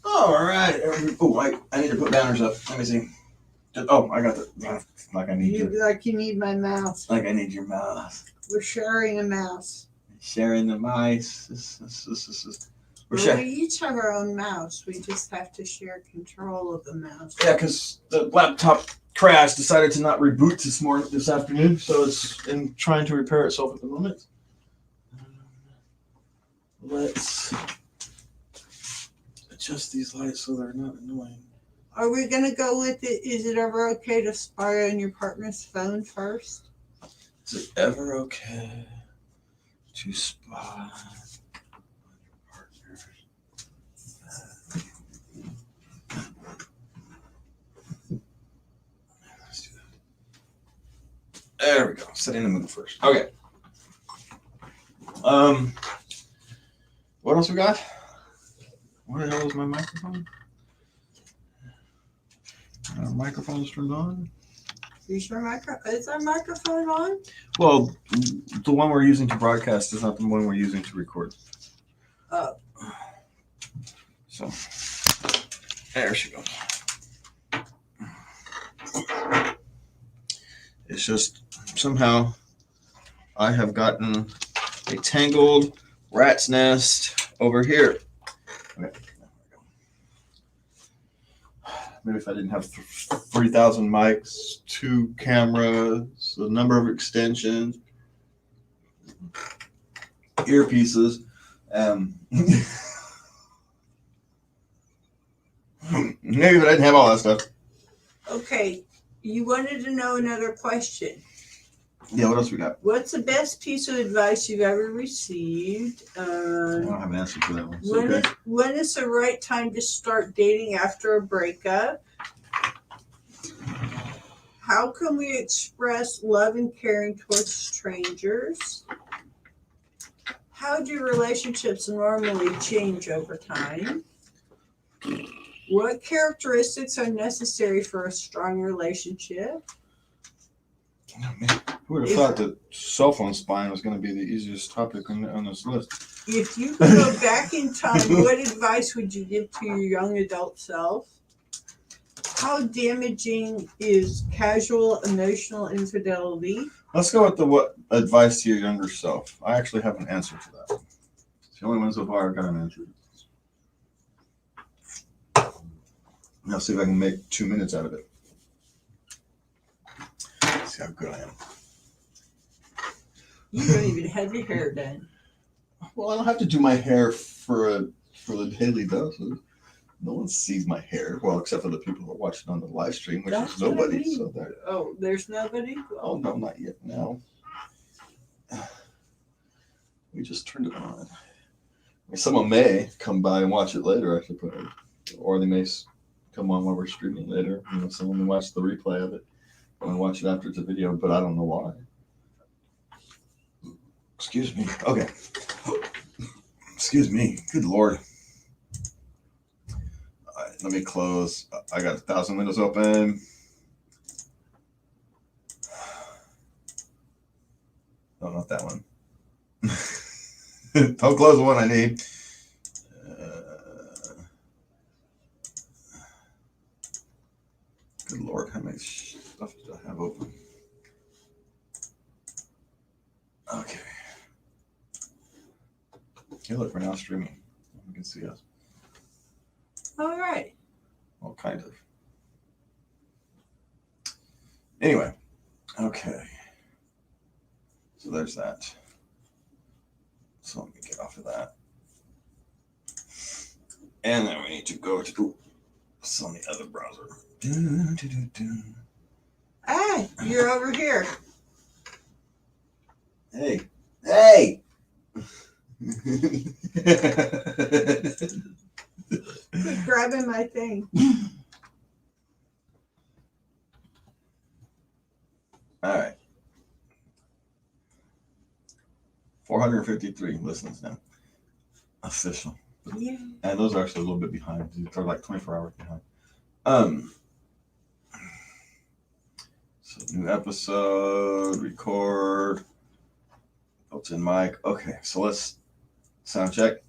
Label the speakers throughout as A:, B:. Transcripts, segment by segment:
A: All right. Oh, I need to put banners up. Let me see. Oh, I got the. Like I need you.
B: Like you need my mouse.
A: Like I need your mouse.
B: We're sharing a mouse.
A: Sharing the mice.
B: We each have our own mouse. We just have to share control of the mouse.
A: Yeah, because the laptop crashed. Decided to not reboot this afternoon, so it's in trying to repair itself at the moment. Let's adjust these lights so they're not annoying.
B: Are we gonna go with it? Is it ever okay to spy on your partner's phone first?
A: Is it ever okay to spy on your partner? Let's do that. There we go. Setting the mood first. Okay. What else we got? Where the hell is my microphone? Our microphone's turned on.
B: Is our microphone on?
A: Well, the one we're using to broadcast is not the one we're using to record.
B: Oh.
A: So, there she goes. It's just somehow I have gotten a tangled rat's nest over here. Okay. Maybe if I didn't have 3,000 mics, 2 cameras, a number of extensions, earpieces, maybe if I didn't have all that stuff.
B: Okay, you wanted to know another question.
A: Yeah, what else we got?
B: What's the best piece of advice you've ever received?
A: I don't have an answer for that one.
B: When is the right time to start dating after a breakup? How can we express love and caring towards strangers? How do relationships normally change over time? What characteristics are necessary for a strong relationship?
A: Oh, man. Who would have thought that cell phone spying was going to be the easiest topic on this list?
B: If you could go back in time, what advice would you give to your young adult self? How damaging is casual emotional infidelity?
A: Let's go with what advice to your younger self. I actually have an answer to that. It's the only one so far I've got an answer. Now see if I can make 2 minutes out of it. See how good I am.
B: You don't even have your hair done.
A: Well, I don't have to do my hair for the daily doses. No one sees my hair, well, except for the people who are watching on the live stream, which is nobody. I mean. So
B: there's nobody.
A: Oh no, not yet. Now we just turned it on. I mean, someone may come by and watch it later. I should put it, or they may come on while we're streaming later. You know, someone may watch the replay of it and watch it after it's a video, but I don't know why. Excuse me. Okay. Excuse me. Good Lord. All right, let me close. I got 1,000 windows open. No, not that one. Don't close the one I need. Good Lord, how much stuff did I have open? Okay. Hey, look, we're now streaming. You can see us.
B: All right.
A: Well, kind of. Anyway, okay. So there's that. So let me get off of that. And then we need to go to it's on the other browser.
B: Hey, you're over here.
A: Hey. Hey!
B: Quit grabbing my thing.
A: All right. 453 listens now. Official.
B: Yeah.
A: And those are actually a little bit behind. They're like 24 hours behind. So new episode, record, built-in mic. Okay, so let's sound check.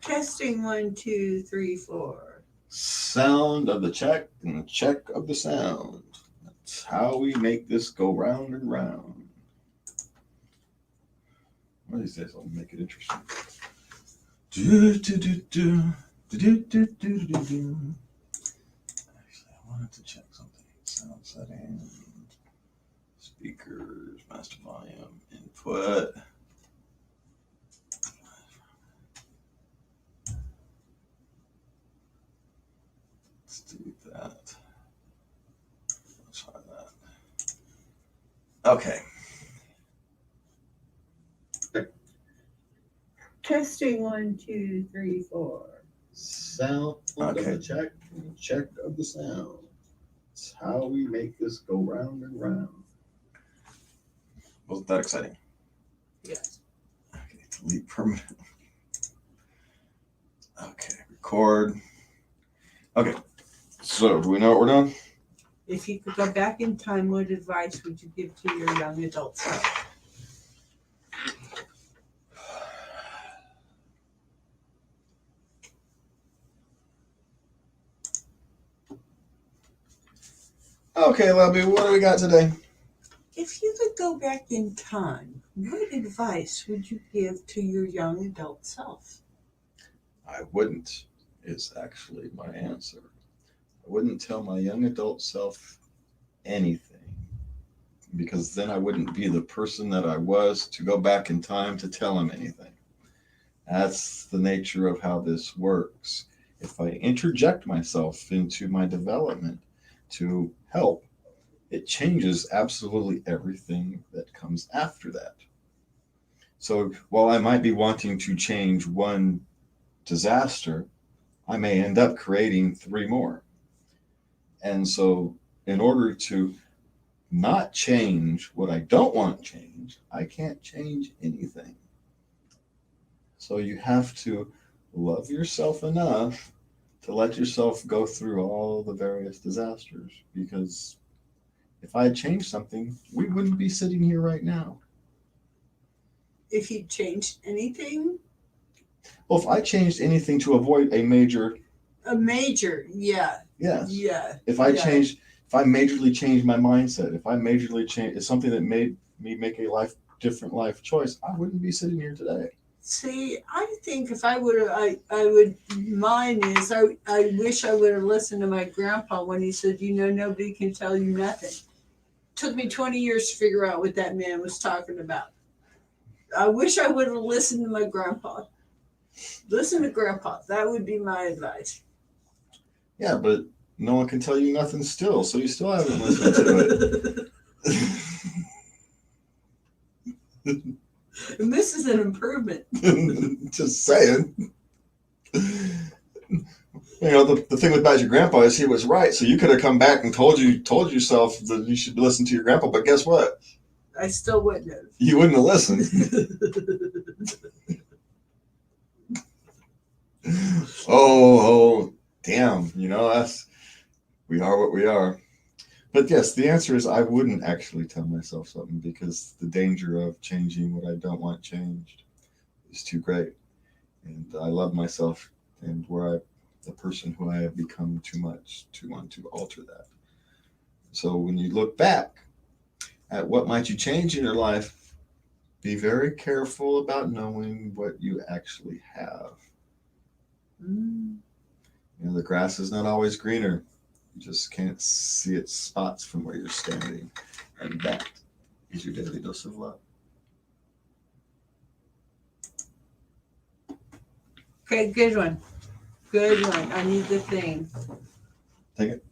B: Testing 1, 2, 3, 4.
A: Sound of the check and the check of the sound. That's how we make this go round and round. One of these days I'll make it interesting. Do, do, do, do. Do, do, do, do, do, do. Actually, I wanted to check something. Sound settings, speakers, master volume, input. Let's do that. Let's try that. Okay.
B: Testing 1, 2, 3, 4.
A: Sound of the check and check of the sound. It's how we make this go round and round. Wasn't that exciting?
B: Yes.
A: Okay, delete permanent. Okay, record. Okay, so do we know what we're doing?
B: If you could go back in time, what advice would you give to your young adult self?
A: Okay, Lubby, what do we got today?
B: If you could go back in time, what advice would you give to your young adult self?
A: I wouldn't, is actually my answer. I wouldn't tell my young adult self anything because then I wouldn't be the person that I was to go back in time to tell him anything. That's the nature of how this works. If I interject myself into my development to help, it changes absolutely everything that comes after that. So while I might be wanting to change one disaster, I may end up creating 3 more. And so in order to not change what I don't want changed, I can't change anything. So you have to love yourself enough to let yourself go through all the various disasters, because if I had changed something, we wouldn't be sitting here right now.
B: If you changed anything?
A: Well, if I changed anything to avoid a major,
B: yeah.
A: yes.
B: Yeah.
A: If I majorly changed my mindset, if I majorly changed, it's something that made me make a different life choice, I wouldn't be sitting here today.
B: See, I think if I would have, mine is, I wish I would have listened to my grandpa when he said, nobody can tell you nothing. Took me 20 years to figure out what that man was talking about. I wish I would have listened to my grandpa. Listen to grandpa. That would be my advice.
A: Yeah, but no one can tell you nothing still, so you still haven't listened to it.
B: And this is an improvement.
A: Just saying. The thing about your grandpa is he was right, so you could have come back and told yourself that you should listen to your grandpa, but guess what?
B: I still wouldn't have.
A: You wouldn't have listened. Oh, damn. We are what we are. But yes, the answer is I wouldn't actually tell myself something, because the danger of changing what I don't want changed is too great. And I love myself and the person who I have become too much to want to alter that. So when you look back at what might you change in your life, be very careful about knowing what you actually have. The grass is not always greener. You just can't see its spots from where you're standing. And that is your daily dose of love.
B: Okay, good one. Good one. I need the thing.
A: Take it.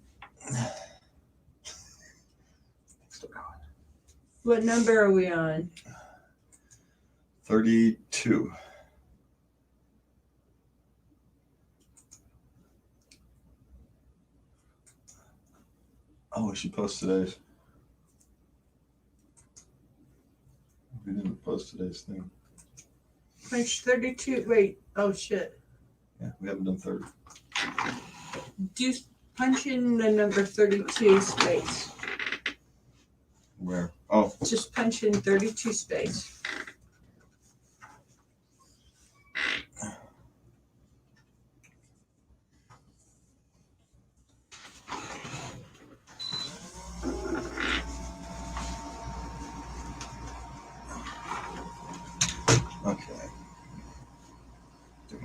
B: What number are we on?
A: 32. Oh, we should post today's. We didn't post today's thing.
B: Punch 32. Wait. Oh, shit.
A: Yeah, we haven't done 30.
B: Do punch in the number 32 space.
A: Where? Oh.
B: Just punch in 32 space.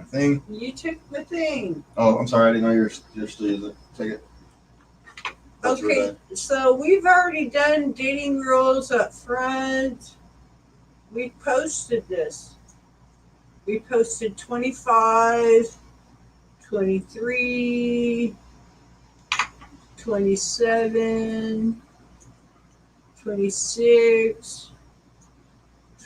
A: thing.
B: You took my thing.
A: Oh, I'm sorry. I didn't know you're still using it. Take it. That's
B: Okay,
A: right.
B: so we've already done dating rules up front. We posted this. We posted 25, 23, 27, 26,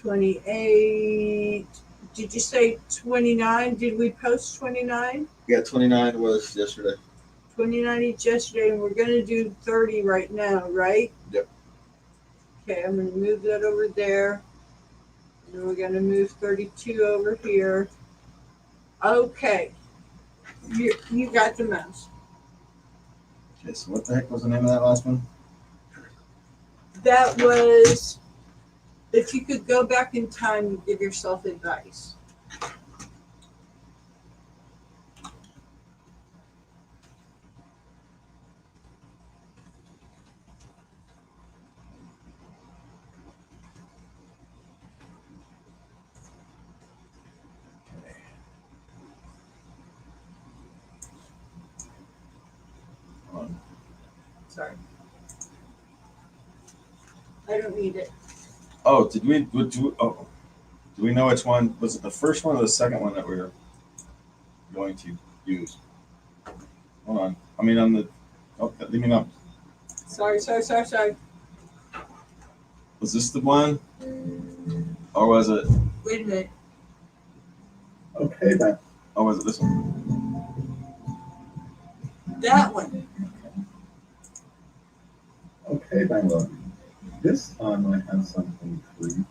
B: 28. Did you say 29? Did we post 29?
A: Yeah, 29 was yesterday.
B: 29 each yesterday, and we're going to do 30 right now, right?
A: Yep.
B: Okay, I'm going to move that over there. And then we're going to move 32 over here. Okay. You got the mouse.
A: Okay, so what the heck was the name of that last one?
B: That was, if you could go back in time and give yourself advice. Sorry. I don't need it.
A: Oh, do we know which one? Was it the first one or the second one that we were going to use? Hold on. I mean, on the. Oh, leave me know.
B: Sorry.
A: Was this the one? Or was it?
B: Wait a minute.
A: Okay, then. Or was it this one?
B: That one.
C: Okay, then look. This time I have something for you.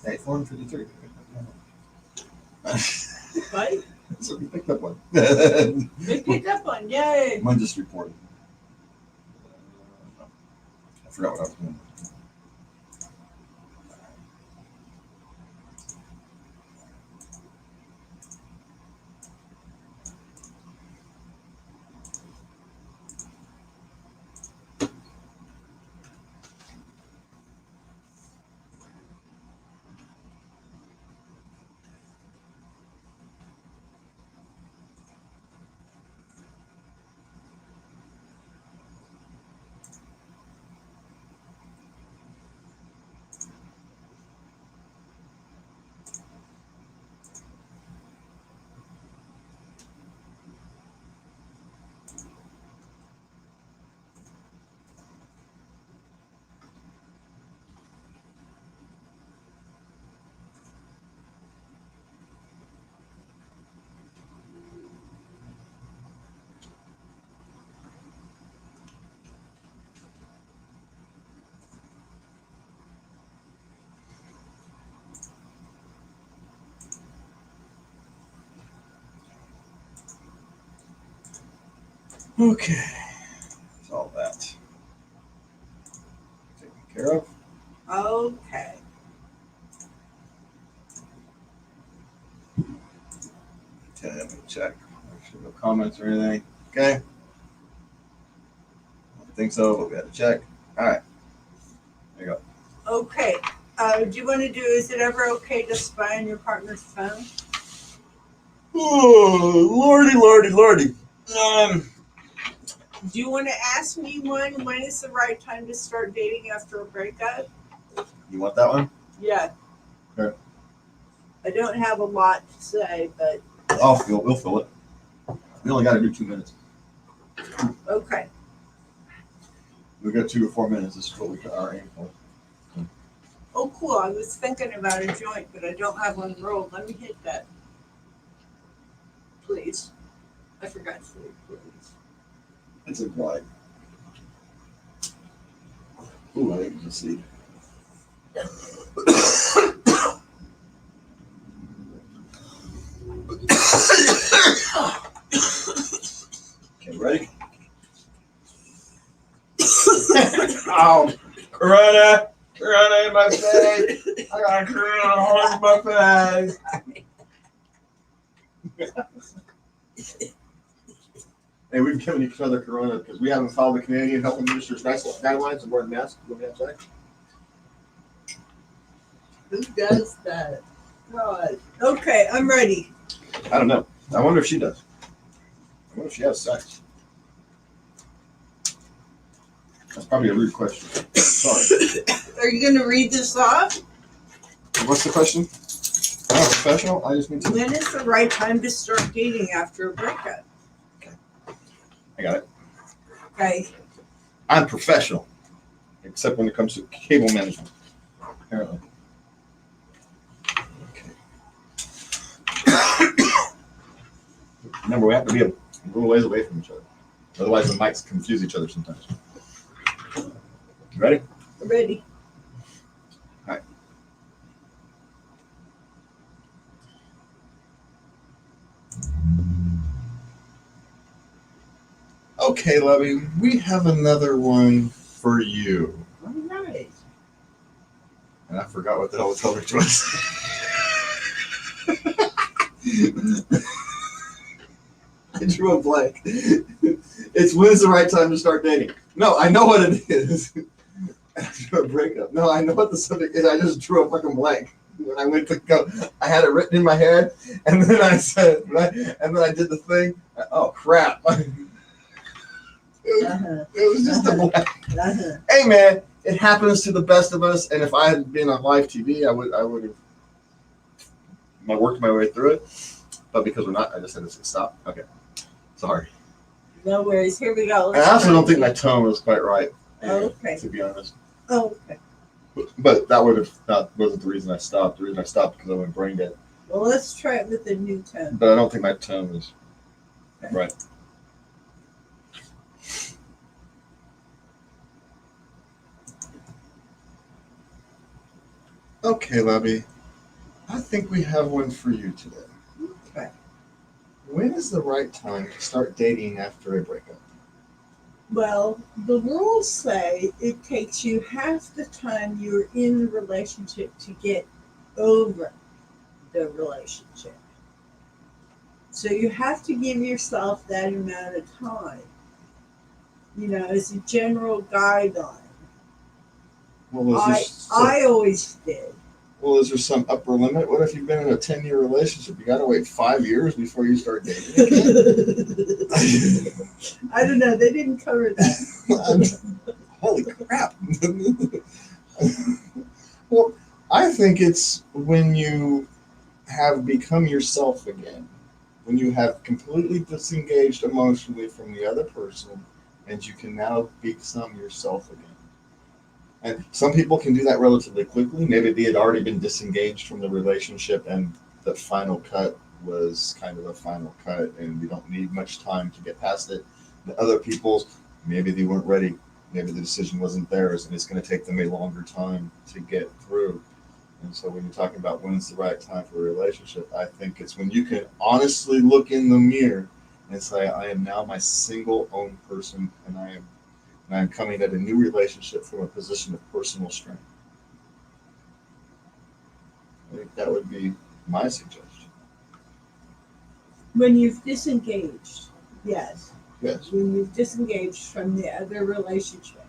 A: Hey, 453.
B: What?
A: So we picked up one.
B: We picked up one. Yay.
A: Mine just reported. I forgot what I was doing. Okay. That's all that taken care of.
B: Okay.
A: Okay, let me check. Make sure no comments or anything. Okay. think so, but we had to check. All right. There you go.
B: Okay. Do you want to do? Is it ever okay to spy on your partner's phone?
A: Oh, lordy.
B: Do you want to ask me one? When is the right time to start dating after a breakup?
A: You want that one?
B: Yeah.
A: Okay.
B: I don't have a lot to say, but
A: We'll fill it. We only got to do 2 minutes.
B: okay.
A: We got 2 to 4 minutes. This is what we are aiming for.
B: Oh, cool. I was thinking about a joint, but I don't have one rolled. Let me hit that. Please. I forgot to say please.
A: It's a glide. Ooh, I think it's a seed. Okay, ready? Ow! Corona in my face! I got a corona all in my face! Hey, we've given each other corona because we haven't followed the Canadian Health Minister's guidelines and wearing masks when we outside.
B: Who does that? God. Okay, I'm ready.
A: I don't know. I wonder if she does. I wonder if she has sex. That's probably a rude question. Sorry.
B: Are you going to read this off?
A: What's the question? Am I professional? I just need to.
B: When is the right time to start dating after a breakup?
A: I got it.
B: Okay.
A: I'm professional, except when it comes to cable management. Apparently. Okay. Remember, we have to be a little ways away from each other. Otherwise, the mics confuse each other sometimes. You ready?
B: Ready.
A: All right. Okay, Lovey, we have another one for you.
B: All right.
A: And I forgot what the hell the subject was. I drew a blank. It's when's the right time to start dating? No, I know what it is. I drew a breakup. No, I know what the subject is. I just drew a fucking blank. When I went to go, I had it written in my head, and then I said, and then I did the thing. Oh, crap. It was just a blank. Hey, man, it happens to the best of us, and if I had been on live TV, I would have worked my way through it. But because we're not, I just had to say stop. Okay. Sorry.
B: No worries. Here we go.
A: And I also don't think my tone was quite right.
B: Okay.
A: To be honest.
B: Oh, okay.
A: But that wasn't the reason I stopped. The reason I stopped because I went brain dead.
B: Well, let's try it with a new tone.
A: But I don't think my tone was right. Okay, Lovey. I think we have one for you today.
B: Okay.
A: When is the right time to start dating after a breakup?
B: Well, the rules say it takes you half the time you're in the relationship to get over the relationship. So you have to give yourself that amount of time, as a general guideline.
A: Well,
B: I always did.
A: Well, is there some upper limit? What if you've been in a 10-year relationship? You got to wait 5 years before you start dating again?
B: I don't know. They didn't cover that.
A: Holy crap. Well, I think it's when you have become yourself again, when you have completely disengaged emotionally from the other person, and you can now become yourself again. And some people can do that relatively quickly. Maybe they had already been disengaged from the relationship and the final cut was kind of a final cut and you don't need much time to get past it. The other people, maybe they weren't ready. Maybe the decision wasn't theirs and it's going to take them a longer time to get through. And so when you're talking about when's the right time for a relationship, I think it's when you can honestly look in the mirror and say, I am now my single own person and I'm coming at a new relationship from a position of personal strength. I think that would be my suggestion.
B: When you've disengaged, yes.
A: Yes.
B: when you've disengaged from the other relationship.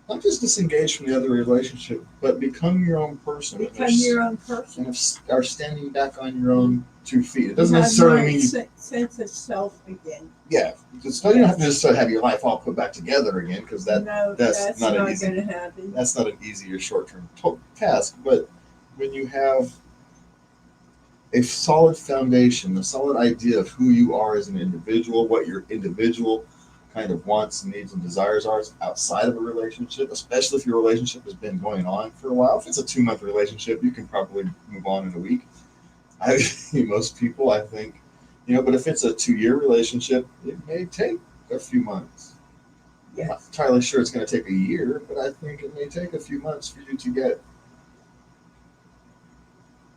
A: Not just disengage from the other relationship, but become your own person.
B: Become your own person.
A: And are standing back on your own 2 feet. It doesn't
B: You have
A: necessarily
B: more
A: mean
B: sense of self again.
A: yeah. Because you don't have to just have your life all put back together again, because
B: No,
A: that's
B: that's
A: not
B: not
A: an easy
B: going to happen.
A: that's not an easy or short-term task. But when you have a solid foundation, a solid idea of who you are as an individual, what your individual kind of wants, needs, and desires are outside of a relationship, especially if your relationship has been going on for a while. If it's a 2-month relationship, you can probably move on in a week. Most people, I think, but if it's a 2-year relationship, it may take a few months. I'm not
B: Yes.
A: entirely sure it's going to take a year, but I think it may take a few months for you to get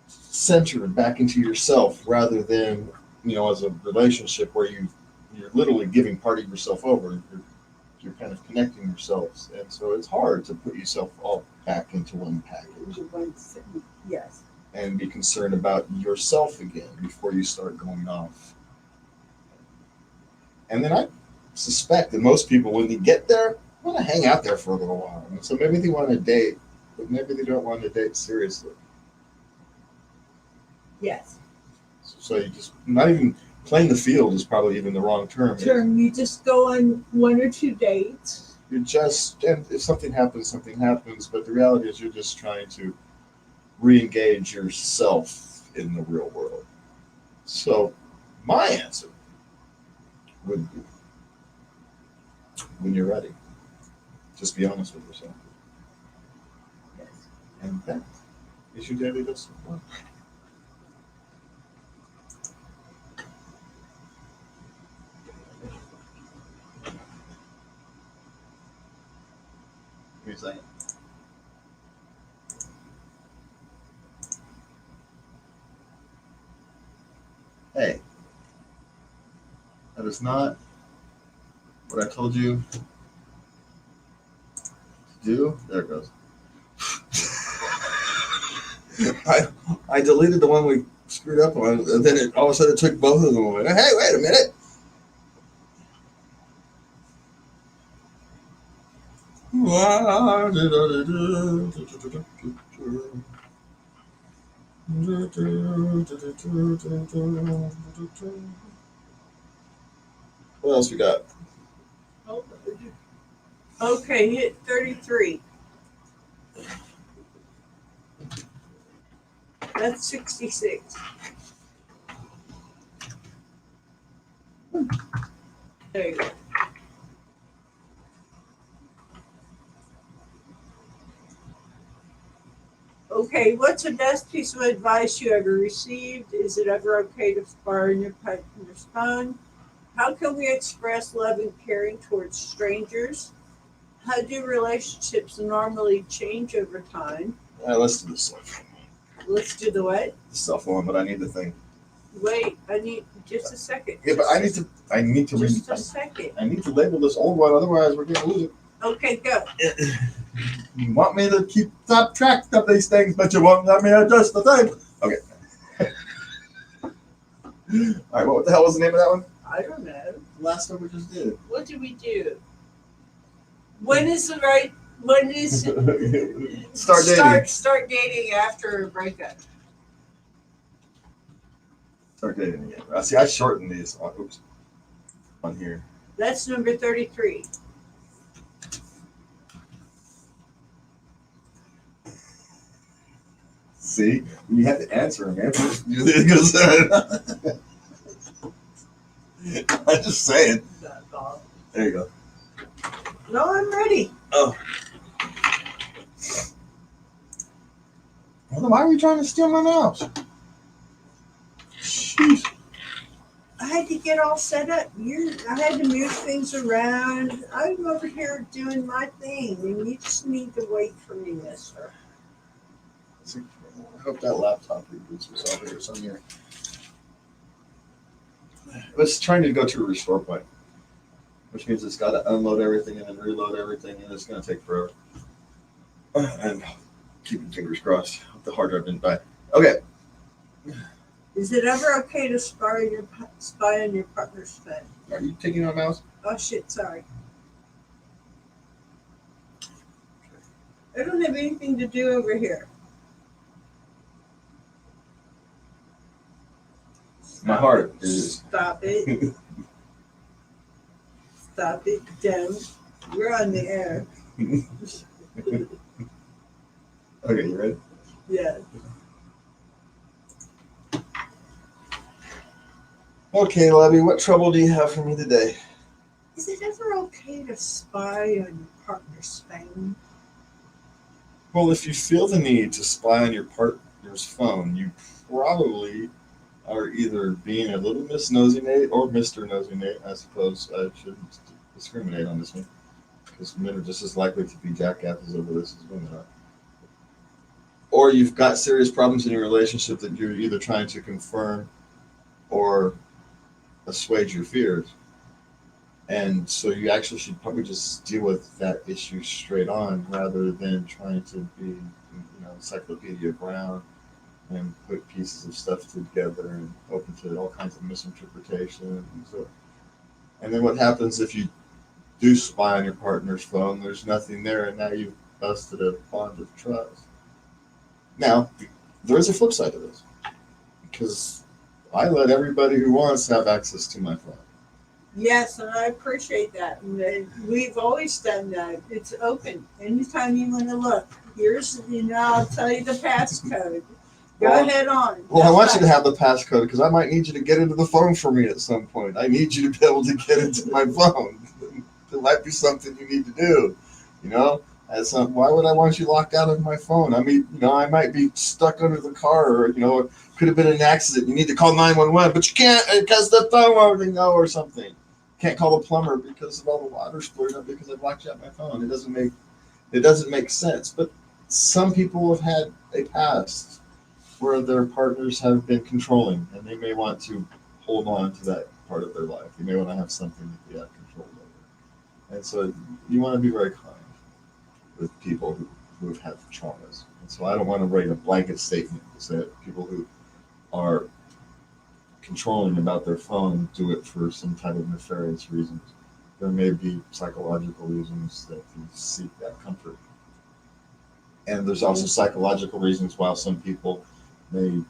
A: centered back into yourself, rather than as a relationship where you're literally giving part of yourself over. You're kind of connecting yourselves, and so it's hard to put yourself all back into one package
B: Yes.
A: and be concerned about yourself again before you start going off. And then I suspect that most people, when they get there, want to hang out there for a little while. And so maybe they want to date, but maybe they don't want to date seriously.
B: Yes.
A: So you just not even playing the field is probably even the wrong term.
B: You just go on 1 or 2 dates.
A: And if something happens, something happens. But the reality is, you're just trying to re-engage yourself in the real world. So my answer would be, when you're ready, just be honest with yourself.
B: Yes.
A: And that is your daily dose of love. Give me a second. Hey, that is not what I told you to do. There it goes. I deleted the one we screwed up on, and then all of a sudden it took both of them away. Hey, wait a minute. What else we got?
B: Okay, hit 33. That's 66. There you go. Okay, what's the best piece of advice you ever received? Is it ever okay to spar in your partner's phone? How can we express love and caring towards strangers? How do relationships normally change over time?
A: Let's do the cell phone.
B: Let's do the what?
A: The cell phone, but I need the thing.
B: Wait, I need just a second.
A: Yeah, but I need to read.
B: Just a second.
A: I need to label this old one, otherwise we're gonna lose it.
B: Okay, go.
A: You want me to keep top track of these things, but you won't let me adjust the thing. Okay. All right. What the hell was the name of that one?
B: I don't know.
A: The last one we just did.
B: What do we do? When is the right? When is
A: Start dating.
B: Start dating after a breakup.
A: Start dating again. I see. I shortened these. Oops. On here.
B: That's number 33.
A: See, you have to answer him, man. I'm just saying. There you go.
B: No, I'm ready.
A: Oh. Well, then why are you trying to steal my mouse? Jeez.
B: I had to get all set up. I had to move things around. I'm over here doing my thing, and you just need to wait for me, mister.
A: I hope that laptop reboots itself here somewhere. It's trying to go to a restore point, which means it's got to unload everything and then reload everything, and it's going to take forever. And keeping fingers crossed, the hard drive didn't die. Okay.
B: Is it ever okay to spy on your partner's phone?
A: Are you taking my mouse?
B: Oh shit, sorry. I don't have anything to do over here.
A: My heart is.
B: Stop it. Stop it. Don't. We're on the air.
A: Okay, you ready?
B: Yeah.
A: Okay, Lebby, what trouble do you have for me today?
B: Is it ever okay to spy on your partner's phone?
A: Well, if you feel the need to spy on your partner's phone, you probably are either being a little Miss Nosy Nate or Mr. Nosy Nate. I suppose I shouldn't discriminate on this one because men are just as likely to be jackasses over this as women are. Or you've got serious problems in your relationship that you're either trying to confirm or assuage your fears. And so you actually should probably just deal with that issue straight on rather than trying to be, Encyclopedia Brown and put pieces of stuff together and open to all kinds of misinterpretation. And then what happens if you do spy on your partner's phone? There's nothing there, and now you've busted a bond of trust. Now, there is a flip side to this, because I let everybody who wants have access to my phone.
B: Yes, and I appreciate that. And we've always done that. It's open. Anytime you want to look, I'll tell you the passcode. Go ahead on.
A: Well, I want you to have the passcode because I might need you to get into the phone for me at some point. I need you to be able to get into my phone. There might be something you need to do, Why would I want you locked out of my phone? I mean, I might be stuck under the car, or it could have been an accident. You need to call 911, but you can't because the phone won't go or something. Can't call the plumber because of all the water splurting up because I blocked out my phone. It doesn't make sense. But some people have had a past where their partners have been controlling, and they may want to hold on to that part of their life. They may want to have something that they have control over. And so you want to be very kind with people who have had traumas. And so I don't want to write a blanket statement to say that people who are controlling about their phone do it for some type of nefarious reasons. There may be psychological reasons that you seek that comfort. And there's also psychological reasons why some people may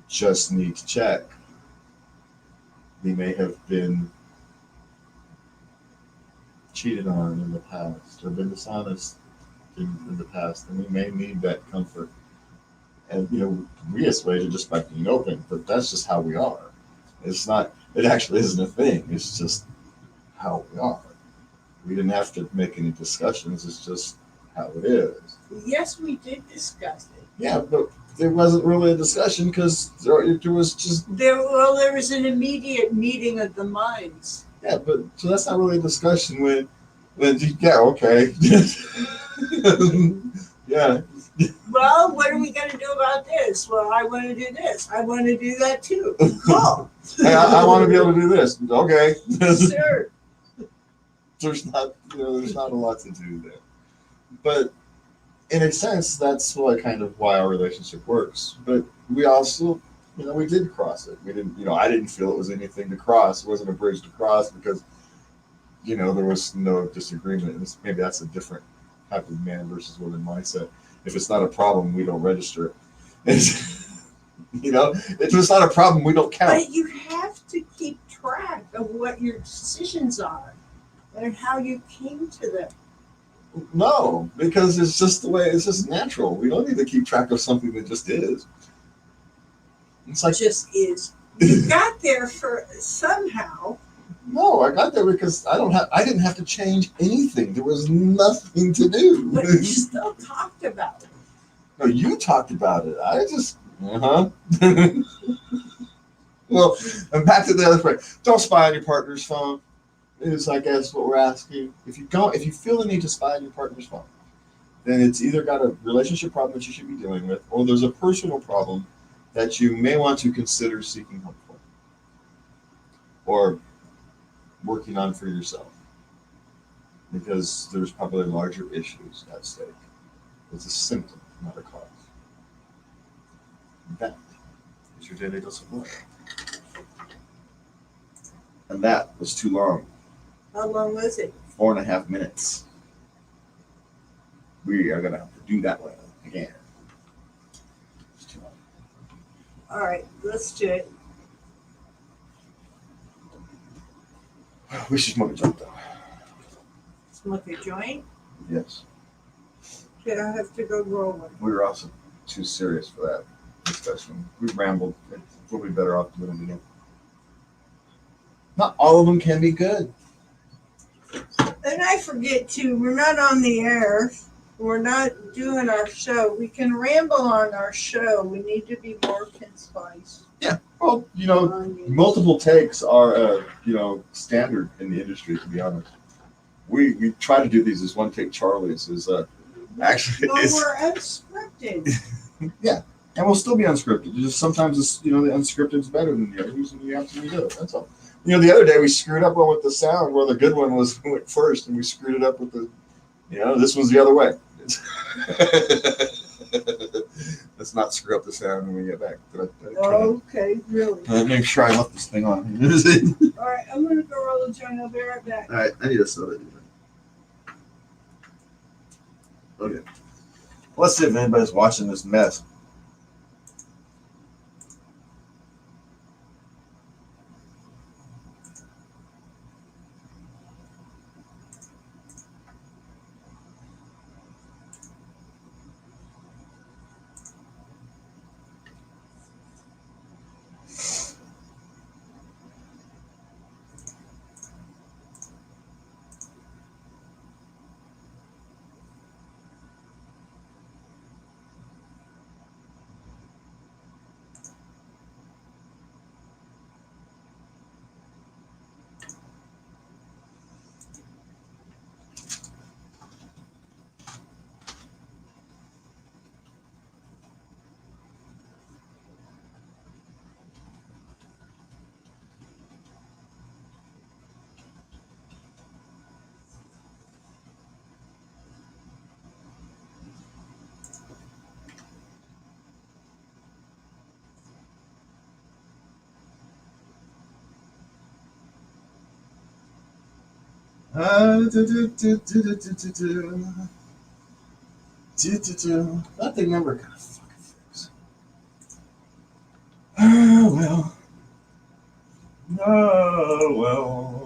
A: just need to check. They may have been cheated on in the past or been dishonest in the past, and we may need that comfort. And we assuage it just by being open, but that's just how we are. It actually isn't a thing. It's just how we are. We didn't have to make any discussions. It's just how it is.
B: Yes, we did discuss it.
A: Yeah, but there wasn't really a discussion because there was just.
B: There was an immediate meeting of the minds.
A: Yeah, but so that's not really a discussion when yeah, okay. Yeah.
B: Well, what are we going to do about this? Well, I want to do this. I want to do that too. Oh.
A: Hey, I want to be able to do this. Okay.
B: Sure.
A: There's not a lot to do there. But in a sense, that's why our relationship works. But we also, we did cross it. We didn't, I didn't feel it was anything to cross. It wasn't a bridge to cross because, there was no disagreement. And maybe that's a different type of man versus woman mindset. If it's not a problem, we don't register it. If it's not a problem, we don't count.
B: But you have to keep track of what your decisions are and how you came to them.
A: No, because it's just the way, it's just natural. We don't need to keep track of something that just is. It's like,
B: just is. You got there for somehow.
A: No, I got there because I didn't have to change anything. There was nothing to do.
B: But you still talked about it.
A: No, you talked about it. I just, Well, and back to the other point. Don't spy on your partner's phone. Is I guess what we're asking. If you feel the need to spy on your partner's phone, then it's either got a relationship problem that you should be dealing with, or there's a personal problem that you may want to consider seeking help for, or working on for yourself, because there's probably larger issues at stake. It's a symptom, not a cause. That was your daily dose of what? And that was too long.
B: How long was it?
A: 4.5 minutes. We are gonna have to do that one again. It's too long.
B: All right, let's do it.
A: We should smoke a joint though.
B: Smoke a joint.
A: Yes.
B: Okay, I have to go roll one.
A: We were also too serious for that discussion. We rambled. We'll be better off doing it again. Not all of them can be good.
B: And I forget too, we're not on the air. We're not doing our show. We can ramble on our show. We need to be more concise.
A: Well, you know,
B: on these.
A: multiple takes are, standard in the industry. To be honest, we try to do these as one take. Charlie's is actually
B: Well,
A: is,
B: we're unscripted.
A: and we'll still be unscripted. Just sometimes it's the unscripted is better than the others, and we have to redo it. That's all. The other day we screwed up one with the sound where the good one went first, and we screwed it up with the, this one's the other way. Let's not screw up the sound when we get back.
B: Okay, really.
A: Make sure I left this thing on.
B: All right, I'm gonna go roll a joint. I'll be right back.
A: All right, I need a soda. Okay. Let's see if anybody's watching this mess. That thing never kind of fucking fix. Oh well. Oh well.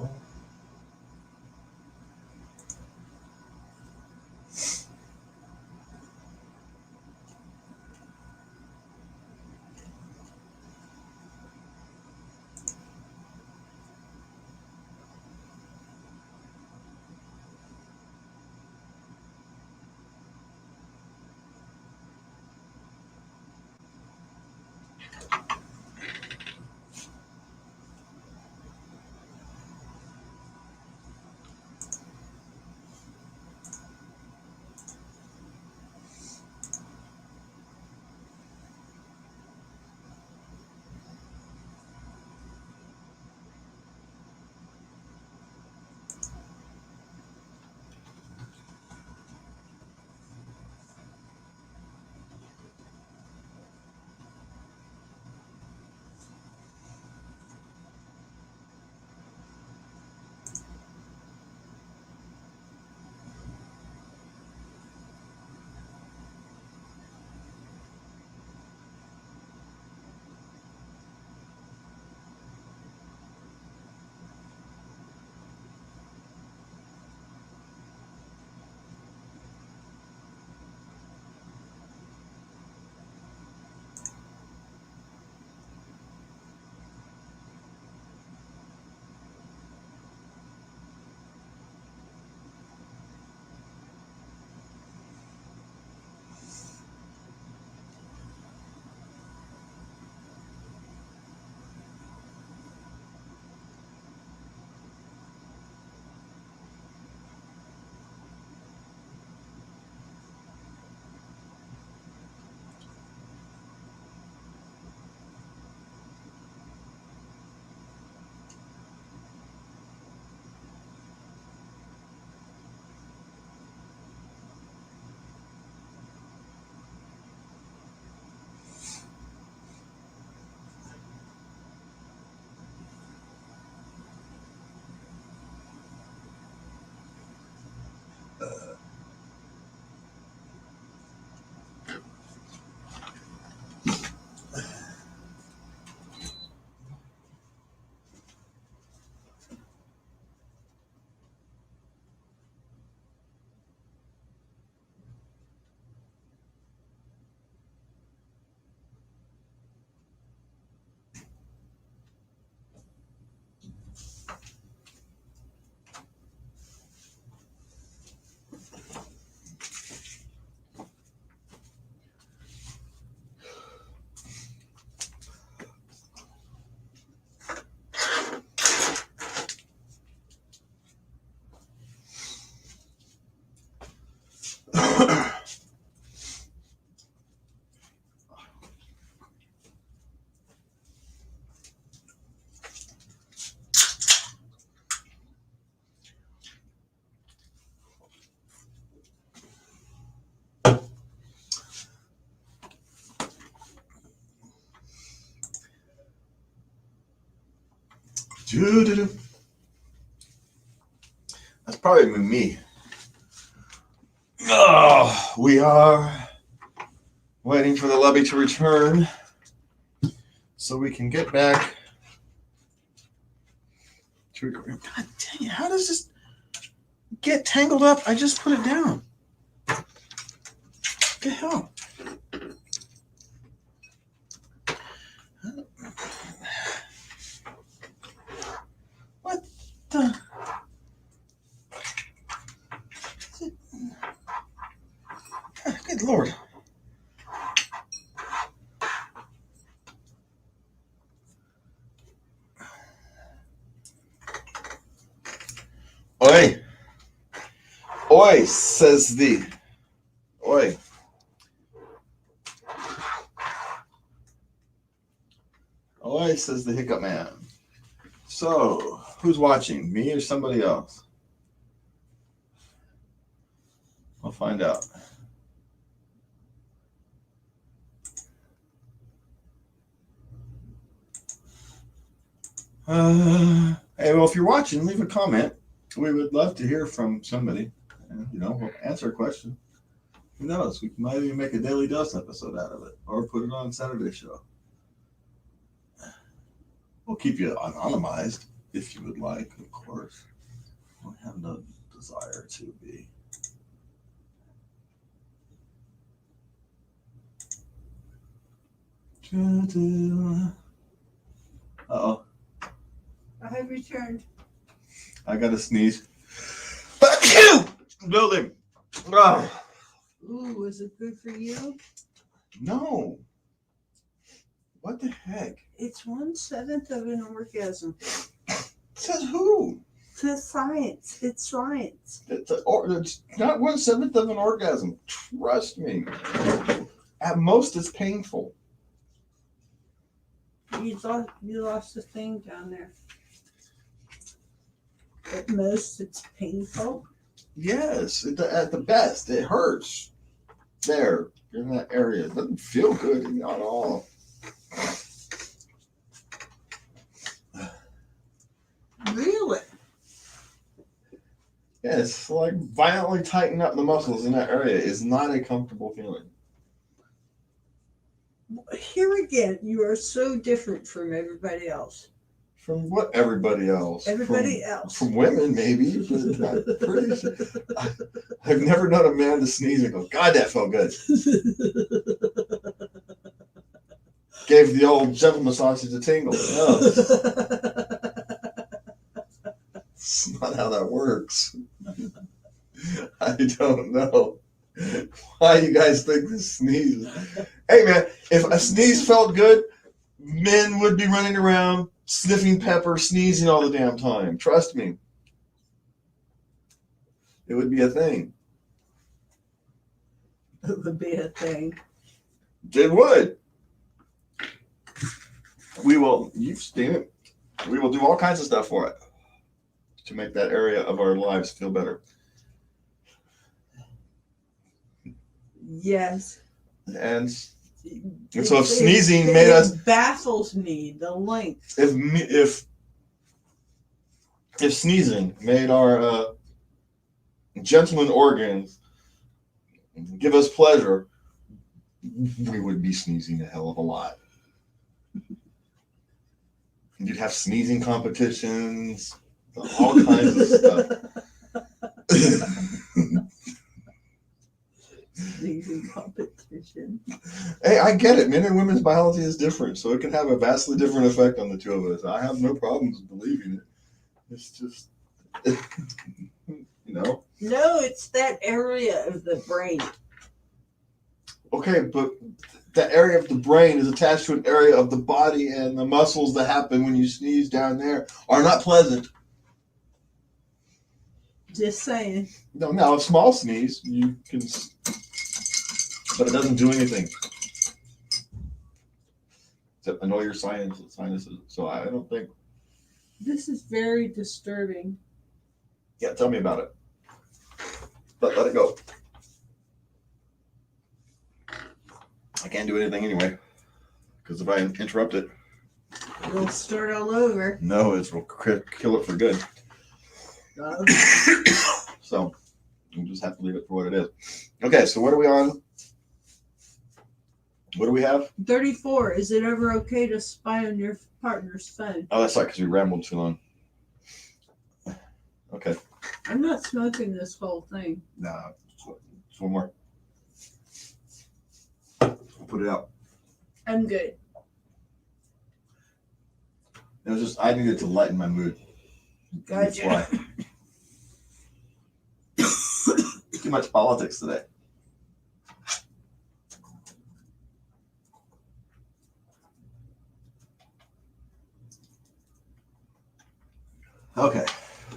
A: Doo-doo-doo. That's probably me. Oh, we are waiting for the lobby to return so we can get back to. God dang it! How does this get tangled up? I just put it down. What the hell? What the? Good Lord. Oi. Oi, says the. Oi. Oi, says the hiccup man. So, who's watching? Me or somebody else? I'll find out. Hey, well, if you're watching, leave a comment. We would love to hear from somebody. And, we'll answer a question. Who knows? We might even make a Daily Dose episode out of it, or put it on Saturday show. We'll keep you anonymized if you would like, of course. We have no desire to be. Uh-oh.
B: I have returned.
A: I got to sneeze. Building. Oh.
B: Ooh, was it good for you?
A: No. What the heck?
B: It's 1/7 of an orgasm.
A: Says who?
B: It's science. It's science.
A: It's not 1/7 of an orgasm. Trust me. At most, it's painful.
B: You lost a thing down there. At most, it's painful.
A: Yes, at the best, it hurts. There, in that area. It doesn't feel good at all.
B: Really?
A: Yes, like violently tighten up the muscles in that area is not a comfortable feeling.
B: Here again, you are so different from everybody else.
A: From what everybody else?
B: Everybody else.
A: From women, maybe. But I'm pretty sure. I've never known a man to sneeze and go, God, that felt good. Gave the old gentle massages a tingle. No. That's not how that works. I don't know why you guys think this sneeze. Hey, man, if a sneeze felt good, men would be running around sniffing pepper, sneezing all the damn time. Trust me. It would be a thing.
B: It would be a thing.
A: It would. You've seen it. We will do all kinds of stuff for it to make that area of our lives feel better.
B: Yes.
A: And so if sneezing made us...
B: It baffles me, the length.
A: If sneezing made our gentleman organs give us pleasure, we would be sneezing a hell of a lot. You'd have sneezing competitions, all kinds of stuff.
B: Sneezing competition.
A: Hey, I get it. Men and women's biology is different, so it can have a vastly different effect on the two of us. I have no problems believing it. It's just,
B: No, it's that area of the brain.
A: Okay, but the area of the brain is attached to an area of the body, and the muscles that happen when you sneeze down there are not pleasant.
B: Just saying.
A: No, now a small sneeze, you can, but it doesn't do anything except annoy your sinuses. So I don't think.
B: This is very disturbing.
A: Yeah, tell me about it. But let it go. I can't do anything anyway, because if I interrupt it,
B: We'll start all over.
A: no, it will kill it for good. So we'll just have to leave it for what it is. Okay, so what are we on? What do we have?
B: 34. Is it ever okay to spy on your partner's phone?
A: Oh, that's right, because we rambled too long. Okay,
B: I'm not smoking this whole thing.
A: nah, just one more. I'll put it out.
B: I'm good.
A: It was just I needed to lighten my mood. That's
B: Gotcha.
A: why. Too much politics today. Okay,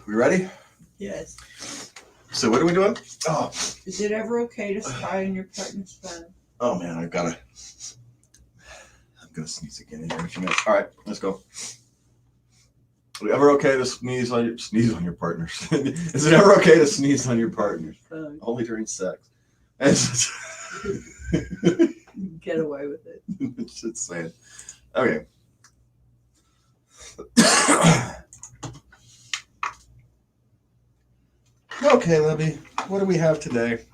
A: we ready?
B: Yes.
A: So what are we doing? Oh,
B: Is it ever okay to spy on your partner's phone?
A: oh man, I'm gonna sneeze again here in a few minutes. All right, let's go. Is it ever okay to sneeze on your partners? Is it ever okay to sneeze on your partners?
B: Phone.
A: Only during sex.
B: Get away with it.
A: It's just saying. Okay. Okay, Libby. What do we have today?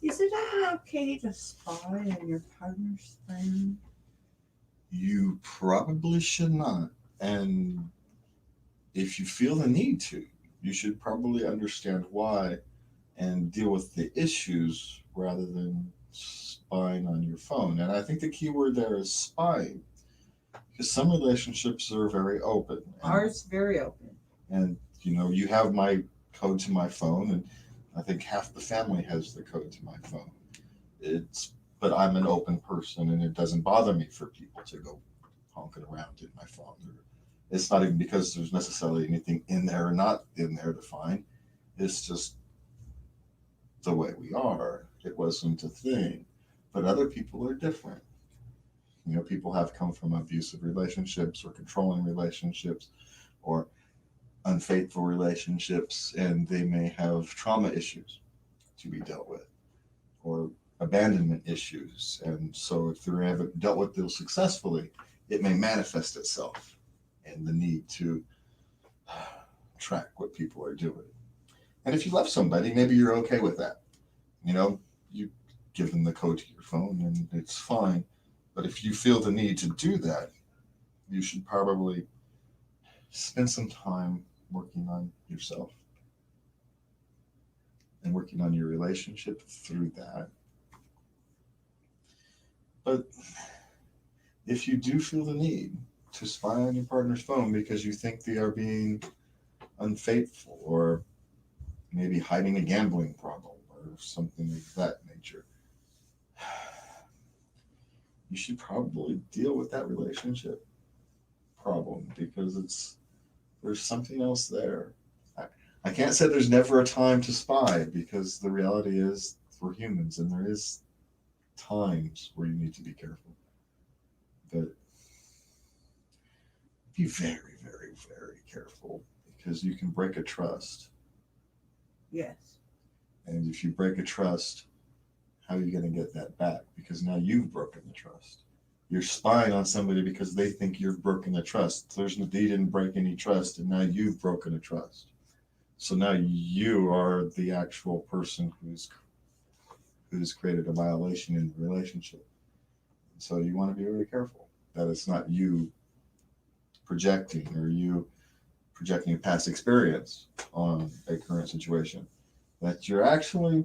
B: Is it ever okay to spy on your partner's phone?
A: You probably should not. And if you feel the need to, you should probably understand why and deal with the issues rather than spying on your phone. And I think the key word there is spying. Because some relationships are very open.
B: Ours very open.
A: And you know, you have my code to my phone, and I think half the family has the code to my phone. But I'm an open person, and it doesn't bother me for people to go honking around in my phone. It's not even because there's necessarily anything in there or not in there to find. It's just the way we are. It wasn't a thing. But other people are different. You know, people have come from abusive relationships or controlling relationships or unfaithful relationships, and they may have trauma issues to be dealt with or abandonment issues. And so if they haven't dealt with those successfully, it may manifest itself in the need to track what people are doing. And if you love somebody, maybe you're okay with that. You know, you give them the code to your phone and it's fine. But if you feel the need to do that, you should probably spend some time working on yourself and working on your relationship through that. But if you do feel the need to spy on your partner's phone because you think they are being unfaithful or maybe hiding a gambling problem or something of that nature, you should probably deal with that relationship problem because there's something else there. I can't say there's never a time to spy because the reality is we're humans and there is times where you need to be careful. But be very, very, very careful because you can break a trust.
B: Yes.
A: And if you break a trust, how are you going to get that back? Because now you've broken the trust. You're spying on somebody because they think you've broken the trust. They didn't break any trust, and now you've broken a trust. So now you are the actual person who's created a violation in the relationship. So you want to be very careful that it's not you projecting or you projecting a past experience on a current situation. That you're actually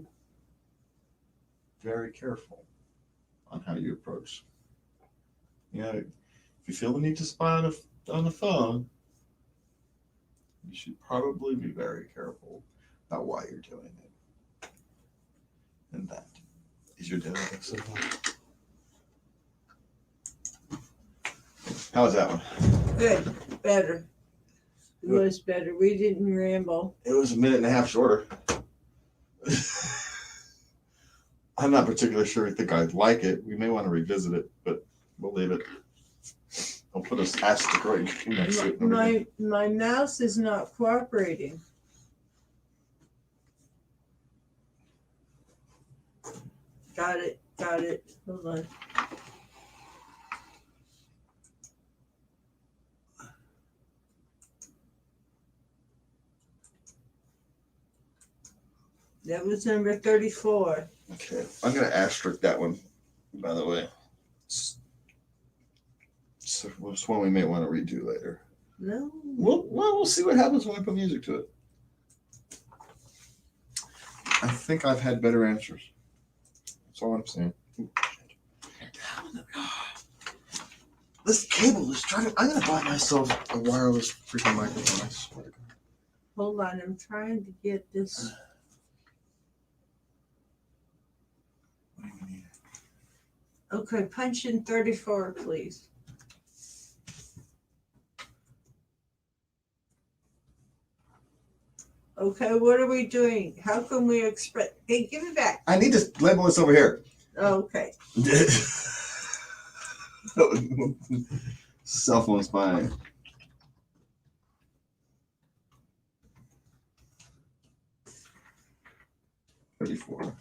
A: very careful on how you approach. You know, if you feel the need to spy on the phone, you should probably be very careful about why you're doing it. And that is your daily lesson. How's that one?
B: Good. Better. It was better. We didn't ramble.
A: It was a minute and a half shorter. I'm not particularly sure I think I'd like it. We may want to revisit it, but we'll leave it. I'll put an asterisk right next to it.
B: My mouse is not cooperating. Got it. Hold on. That was number 34.
A: Okay, I'm gonna asterisk that one. By the way, so it's one we may want to redo later.
B: No.
A: We'll see what happens when we put music to it. I think I've had better answers. That's all I'm saying. This cable is driving. I'm gonna buy myself a wireless freaking microphone. I swear to God.
B: Hold on. I'm trying to get this. Okay, punch in 34, please. Okay, what are we doing? How can we express? Hey, give it back.
A: I need to label this over here.
B: Okay.
A: Cell phone's mine. $34.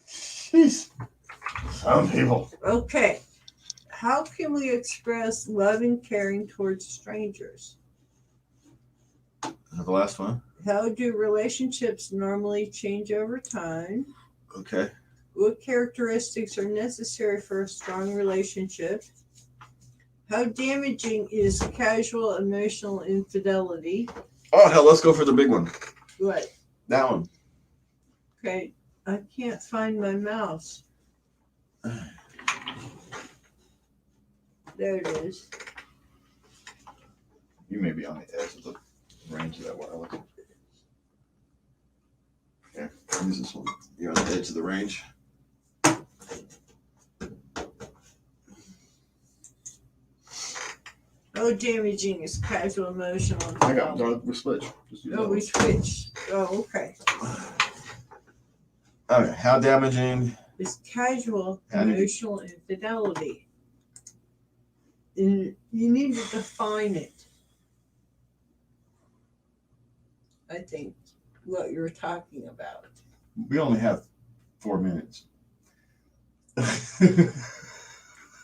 A: Jeez. Some people.
B: Okay. How can we express love and caring towards strangers?
A: Is that the last one?
B: How do relationships normally change over time?
A: Okay.
B: What characteristics are necessary for a strong relationship? How damaging is casual emotional infidelity?
A: Oh, hell, let's go for the big one.
B: What?
A: That one.
B: Okay, I can't find my mouse. There it is.
A: You may be on the edge of the range of that wireless. Yeah, use this one. You're on the edge of the range.
B: Oh, damaging is casual emotional
A: I got
B: infidelity.
A: we switch. Just use
B: Oh,
A: that
B: we
A: one.
B: switched. Oh, okay.
A: Okay, how damaging?
B: It's casual
A: How did you-
B: emotional infidelity. And you need to define it. I think what you're talking about.
A: We only have 4 minutes.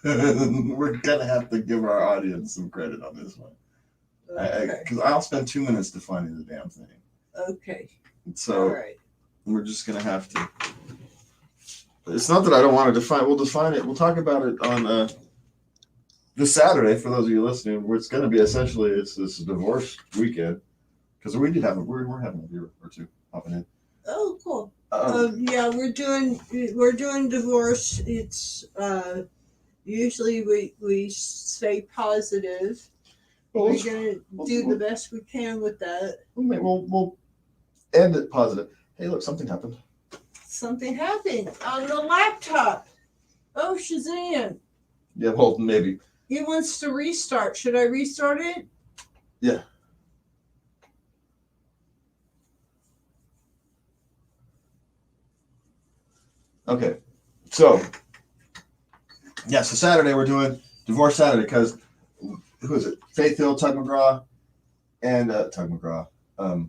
A: We're gonna have to give our audience some credit on this one,
B: Okay.
A: because I'll spend 2 minutes defining the damn thing.
B: Okay.
A: So
B: All right.
A: we're just gonna have to. It's not that I don't want to define. We'll define it. We'll talk about it on this Saturday for those of you listening. Where it's going to be essentially it's this divorce weekend because we did have we're having a viewer or two popping in.
B: Oh, cool.
A: Um,
B: Yeah, we're doing divorce. It's usually we say positive.
A: well,
B: We're gonna do the best we can with that.
A: we'll end it positive. Hey, look, something happened.
B: Something happened on the laptop. Oh, Shazam!
A: Yeah, well, maybe.
B: He wants to restart. Should I restart it?
A: Yeah. Okay, so yeah, so Saturday we're doing Divorce Saturday because who is it? Faith Hill, Tug McGraw, and Tug McGraw, the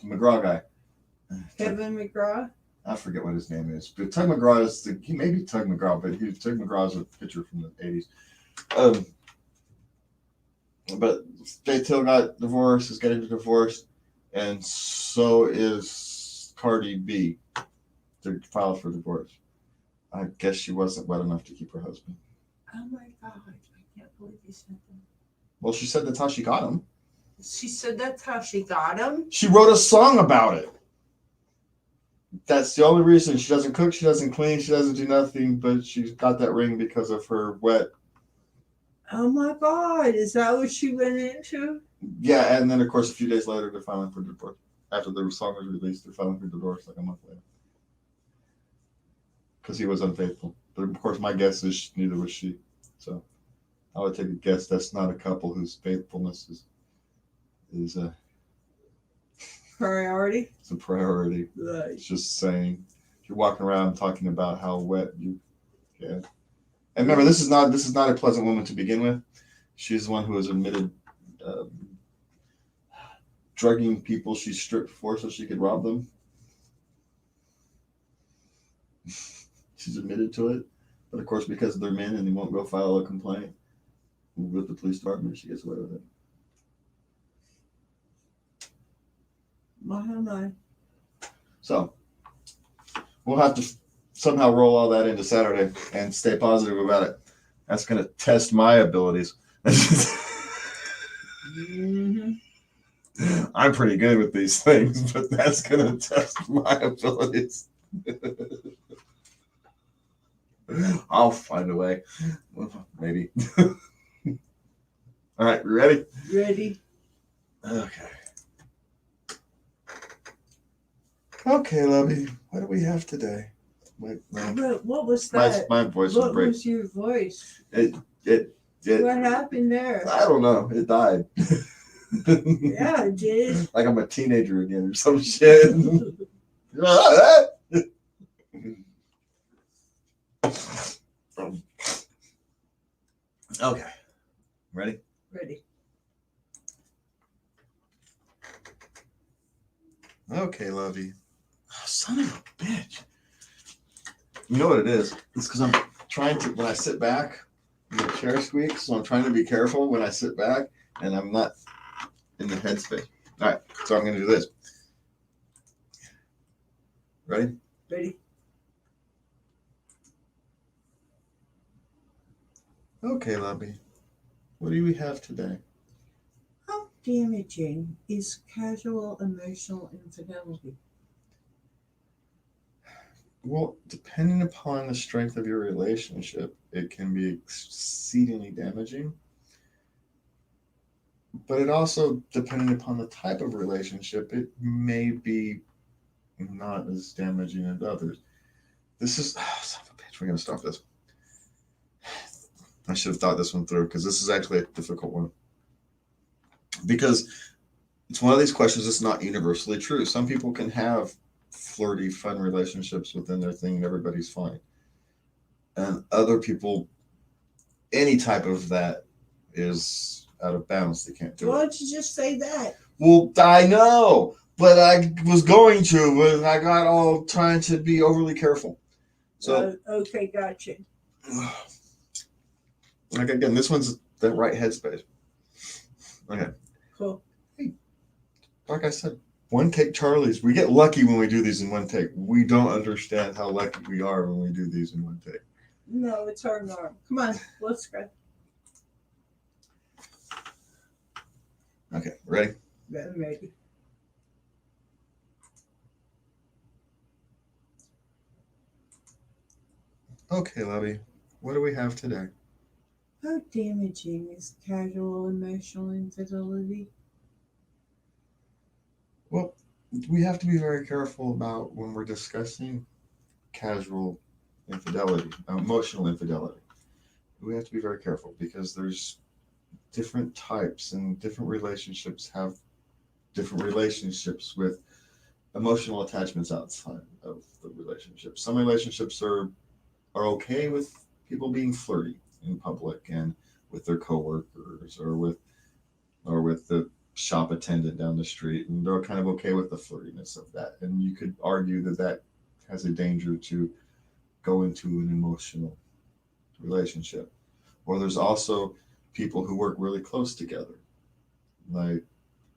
A: McGraw guy.
B: Kevin McGraw.
A: I forget what his name is, but Tug McGraw is he may be Tug McGraw, but Tug McGraw is a pitcher from the '80s. But Faith Hill got divorced, is getting divorced, and so is Cardi B. They filed for divorce. I guess she wasn't wet enough to keep her husband.
B: Oh my God! I can't believe you said that.
A: Well, she said that's how she got him.
B: She said that's how she got him.
A: She wrote a song about it. That's the only reason. She doesn't cook, she doesn't clean, she doesn't do nothing, but she got that ring because of her wet.
B: Oh my God! Is that what she went into?
A: Yeah, and then of course a few days later they're filing for divorce. After the song was released, they're filing for divorce like a month later. Because he was unfaithful. But of course my guess is neither was she. So I would take a guess that's not a couple whose faithfulness is
B: Priority.
A: a priority.
B: Right.
A: It's just saying, if you're walking around talking about how wet you get. And remember, this is not a pleasant woman to begin with. She's the one who has admitted drugging people she stripped for so she could rob them. She's admitted to it, but of course, because they're men and they won't go file a complaint with the police department, she gets away with it.
B: My.
A: So we'll have to somehow roll all that into Saturday and stay positive about it. That's going to test my abilities.
B: Mm-hmm.
A: I'm pretty good with these things, but that's going to test my abilities. I'll find a way. Maybe. All right, you ready?
B: Ready.
A: Okay. Okay, Lovey. What do we have today? Wait, no.
B: But what was that?
A: My voice
B: What
A: was break.
B: was your voice?
A: It
B: What happened there?
A: I don't know. It died.
B: Yeah, it did.
A: Like I'm a teenager again or some shit. Okay. Ready?
B: Ready.
A: Okay, Lovey. Oh, son of a bitch. You know what it is? It's because I'm trying to, when I sit back, the chair squeaks, so I'm trying to be careful when I sit back, and I'm not in the headspace. All right, so I'm going to do this. Ready?
B: Ready.
A: Okay, Lovey. What do we have today?
B: How damaging is casual emotional infidelity?
A: Well, depending upon the strength of your relationship, it can be exceedingly damaging. But it also, depending upon the type of relationship, it may be not as damaging as others. This is, son of a bitch, we're going to stop this. I should have thought this one through because this is actually a difficult one. Because it's one of these questions that's not universally true. Some people can have flirty, fun relationships within their thing and everybody's fine. And other people, any type of that is out of bounds. They can't do
B: Why
A: it.
B: don't you just say that?
A: Well, I know, but I was going to, but I got all trying to be overly careful. So,
B: Okay, gotcha.
A: like again, this one's the right headspace. Okay.
B: Cool.
A: Like I said, one take Charlie's. We get lucky when we do these in one take. We don't understand how lucky we are when we do these in one take.
B: No, it's our norm. Come on, let's go.
A: Okay, ready?
B: I'm ready.
A: Okay, Lovey. What do we have today?
B: How damaging is casual emotional infidelity?
A: Well, we have to be very careful about when we're discussing casual infidelity, emotional infidelity. We have to be very careful because there's different types and different relationships have different relationships with emotional attachments outside of the relationship. Some relationships are okay with people being flirty in public and with their coworkers or with the shop attendant down the street, and they're kind of okay with the flirtiness of that. And you could argue that that has a danger to go into an emotional relationship. Or there's also people who work really close together, like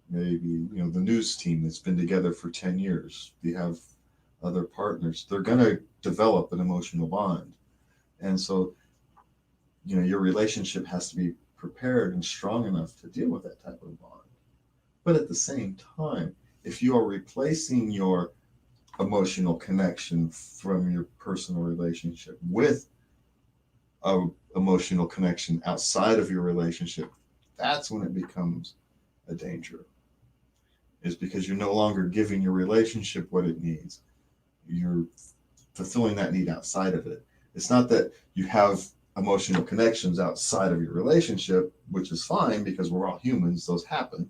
A: maybe the news team that's been together for 10 years. They have other partners. They're going to develop an emotional bond, and so your relationship has to be prepared and strong enough to deal with that type of bond. But at the same time, if you are replacing your emotional connection from your personal relationship with a emotional connection outside of your relationship, that's when it becomes a danger. Is because you're no longer giving your relationship what it needs. You're fulfilling that need outside of it. It's not that you have emotional connections outside of your relationship, which is fine because we're all humans, those happen.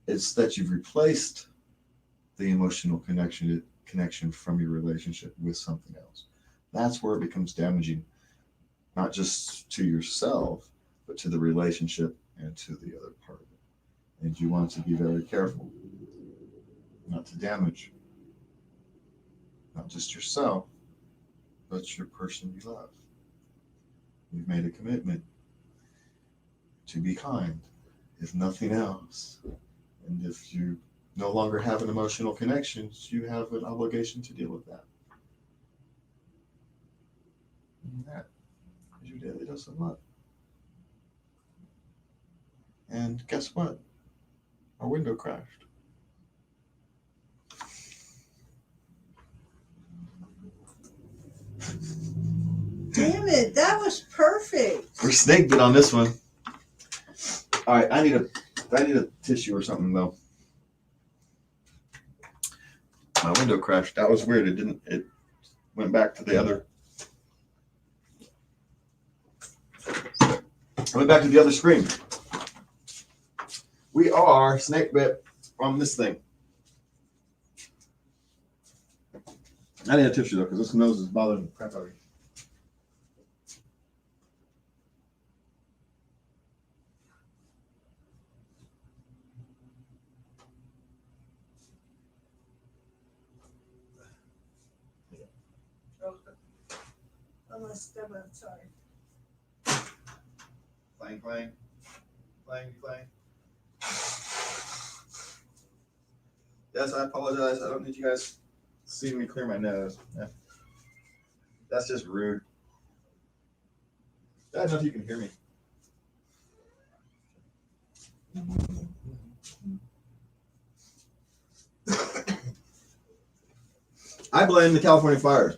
A: It's that you've replaced the emotional connection from your relationship with something else. That's where it becomes damaging, not just to yourself, but to the relationship and to the other part of it. And you want to be very careful not to damage not just yourself, but your person you love. You've made a commitment to be kind, if nothing else. And if you no longer have an emotional connection, you have an obligation to deal with that. And that is your daily dose of love. And guess what? Our window crashed.
B: Damn it, that was perfect.
A: We're snake bit on this one. All right, I need a tissue or something though. My window crashed. That was weird. It went back to the other. I went back to the other screen. We are snake bit on this thing. I need a tissue though, because this nose is bothering the crap out of me.
B: I'm gonna step outside.
A: Clang, clang. Clang, clang. Yes, I apologize. I don't need you guys seeing me clear my nose. Yeah. That's just rude. I don't know if you can hear me. I blame the California fires.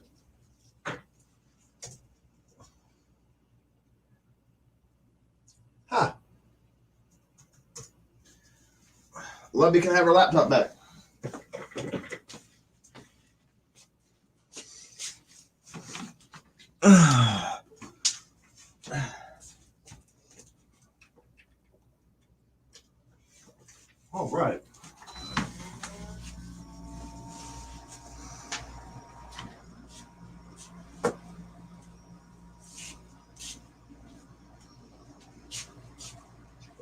A: Ha! Lovey can have her laptop back. All right.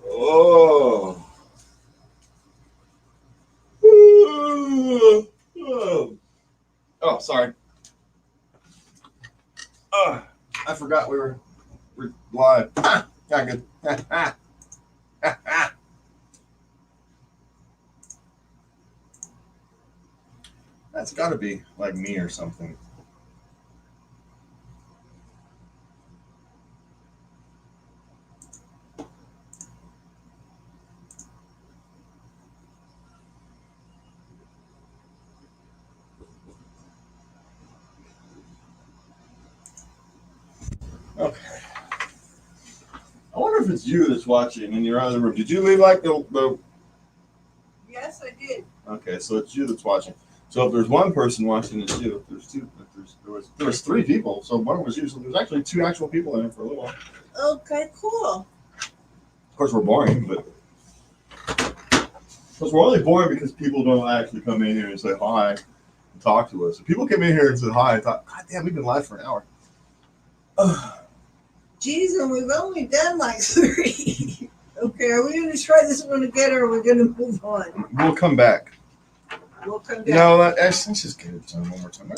A: Oh. Oh, sorry. I forgot we're live. Got good. That's got to be like me or something. Okay. I wonder if it's you that's watching in your other room. Did you leave like the?
B: Yes, I did.
A: Okay, so it's you that's watching. So if there's one person watching, it's you. If there's two, there was three people. So one was you. So there's actually two actual people in it for a little while.
B: Okay, cool.
A: Of course, we're boring, but because we're only boring because people don't actually come in here and say hi and talk to us. If people came in here and said hi, I thought, God damn, we've been live for an hour.
B: Geez, and we've only done like 3. Okay, are we going to try this one again or are we going to move on?
A: We'll come back.
B: We'll come back.
A: No, let's just get it done one more time.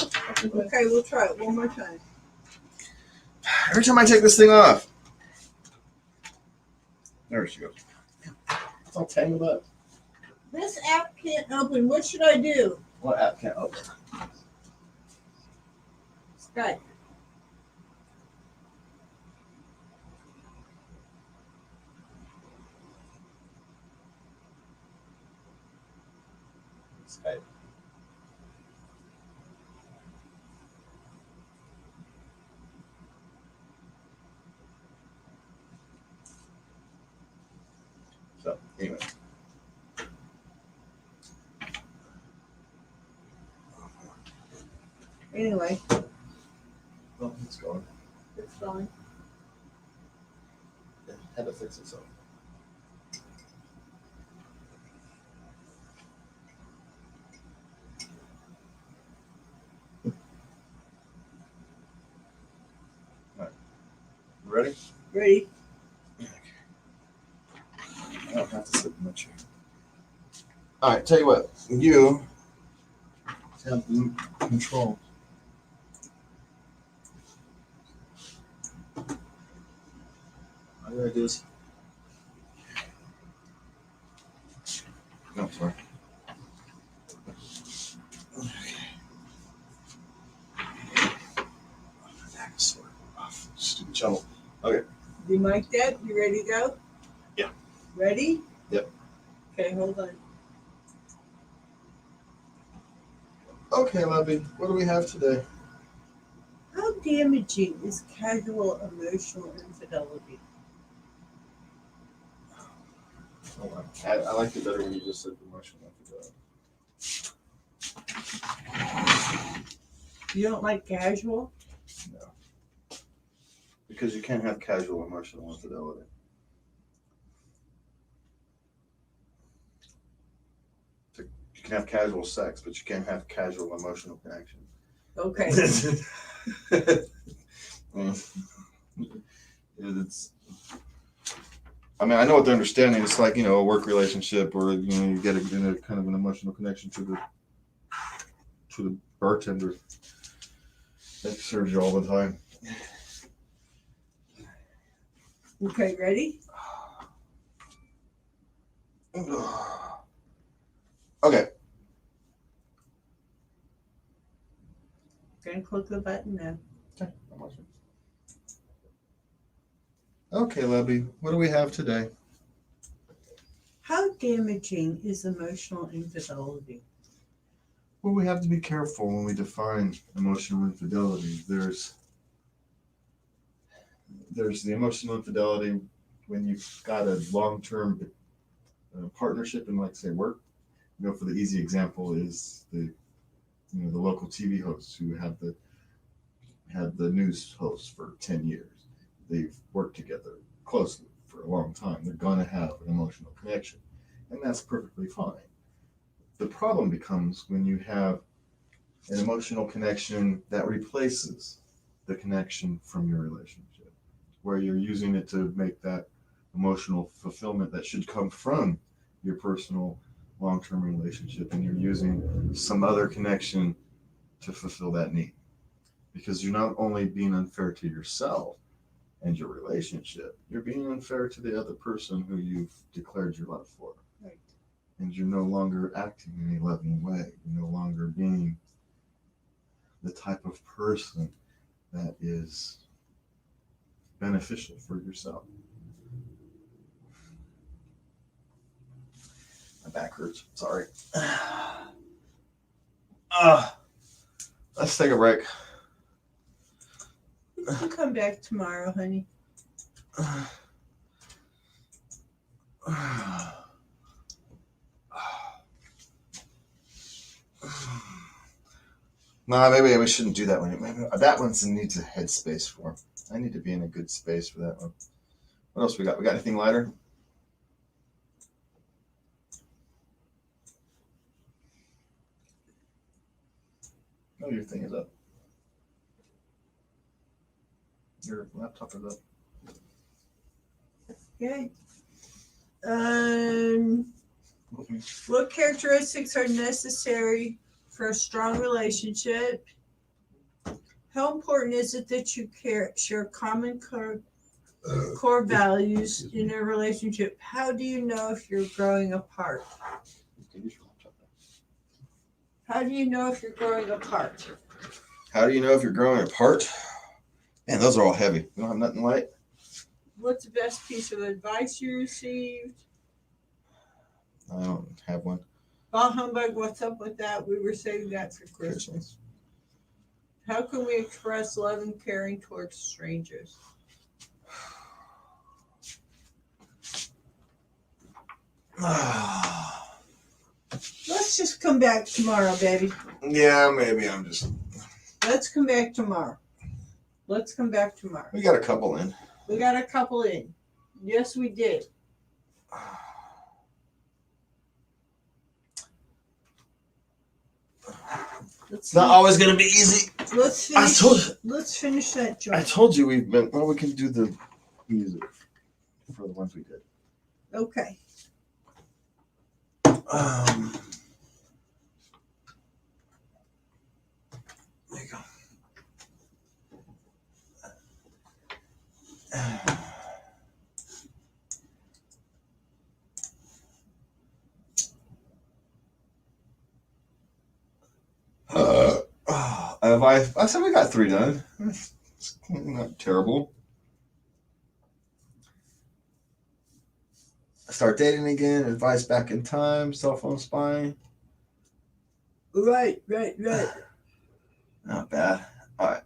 B: Okay, we'll try it one more time.
A: Every time I take this thing off. There she goes. It's all tangled up.
B: This app can't open. What should I do?
A: What app can't open?
B: Skype.
A: Skype. So, anyway.
B: Anyway,
A: Well, it's going.
B: It's fine.
A: It had to fix itself. Ready?
B: Ready?
A: I don't have to sit in my chair. All right, tell you what, you have the control. All you gotta do is. No, sorry. Stupid shovel.
B: You mic that? You ready to go?
A: Yeah.
B: Ready?
A: Yep.
B: Okay, hold on.
A: Okay, Lovey, what do we have today?
B: How damaging is casual emotional infidelity?
A: Hold on. I liked it better when you just said emotional infidelity.
B: You don't like casual?
A: No. Because you can't have casual emotional infidelity. You can have casual sex, but you can't have casual emotional connection.
B: Okay.
A: It's. I mean, I know what they're understanding. It's like, a work relationship, or you get in a kind of an emotional connection to the bartender that serves you all the time.
B: Okay, ready?
A: Okay.
B: Gonna click the button now.
A: Okay, I'm watching. Okay, Lebby, what do we have today?
B: How damaging is emotional infidelity?
A: Well, we have to be careful when we define emotional infidelity. There's the emotional infidelity when you've got a long-term partnership in, like, say, work. For the easy example is the local TV hosts who had the news hosts for 10 years. They've worked together closely for a long time. They're going to have an emotional connection, and that's perfectly fine. The problem becomes when you have an emotional connection that replaces the connection from your relationship, where you're using it to make that emotional fulfillment that should come from your personal long-term relationship, and you're using some other connection to fulfill that need. Because you're not only being unfair to yourself and your relationship, you're being unfair to the other person who you've declared your love for.
B: Right.
A: And you're no longer acting in a loving way. You're no longer being the type of person that is beneficial for yourself. My back hurts. Sorry. Let's take a break.
B: You can come back tomorrow, honey.
A: Nah, maybe we shouldn't do that one. Maybe that one's needs a headspace for. I need to be in a good space for that one. What else we got? We got anything lighter? No, your thing is up. Your laptop is up.
B: Okay. What characteristics are necessary for a strong relationship? How important is it that you share common core values in a relationship? How do you know if you're growing apart? How do you know if you're growing apart?
A: How do you know if you're growing apart? Man, those are all heavy. You don't have nothing light?
B: What's the best piece of advice you received?
A: I don't have one.
B: Bah humbug, what's up with that? We were saving that for Christmas. How can we express love and caring towards strangers? Let's just come back tomorrow, baby.
A: Yeah, maybe I'm just.
B: Let's come back tomorrow. Let's come back tomorrow.
A: We got a couple in.
B: We got a couple in. Yes, we did.
A: It's not always gonna be easy.
B: Let's
A: I
B: finish.
A: told you.
B: Let's finish that
A: I
B: joint.
A: told you we've been. Well, we can do the music for the ones we did.
B: Okay.
A: There you go. I said we got 3 done. It's not terrible. Start dating again. Advice back in time. Cell phone spying.
B: Right.
A: Not bad. All right.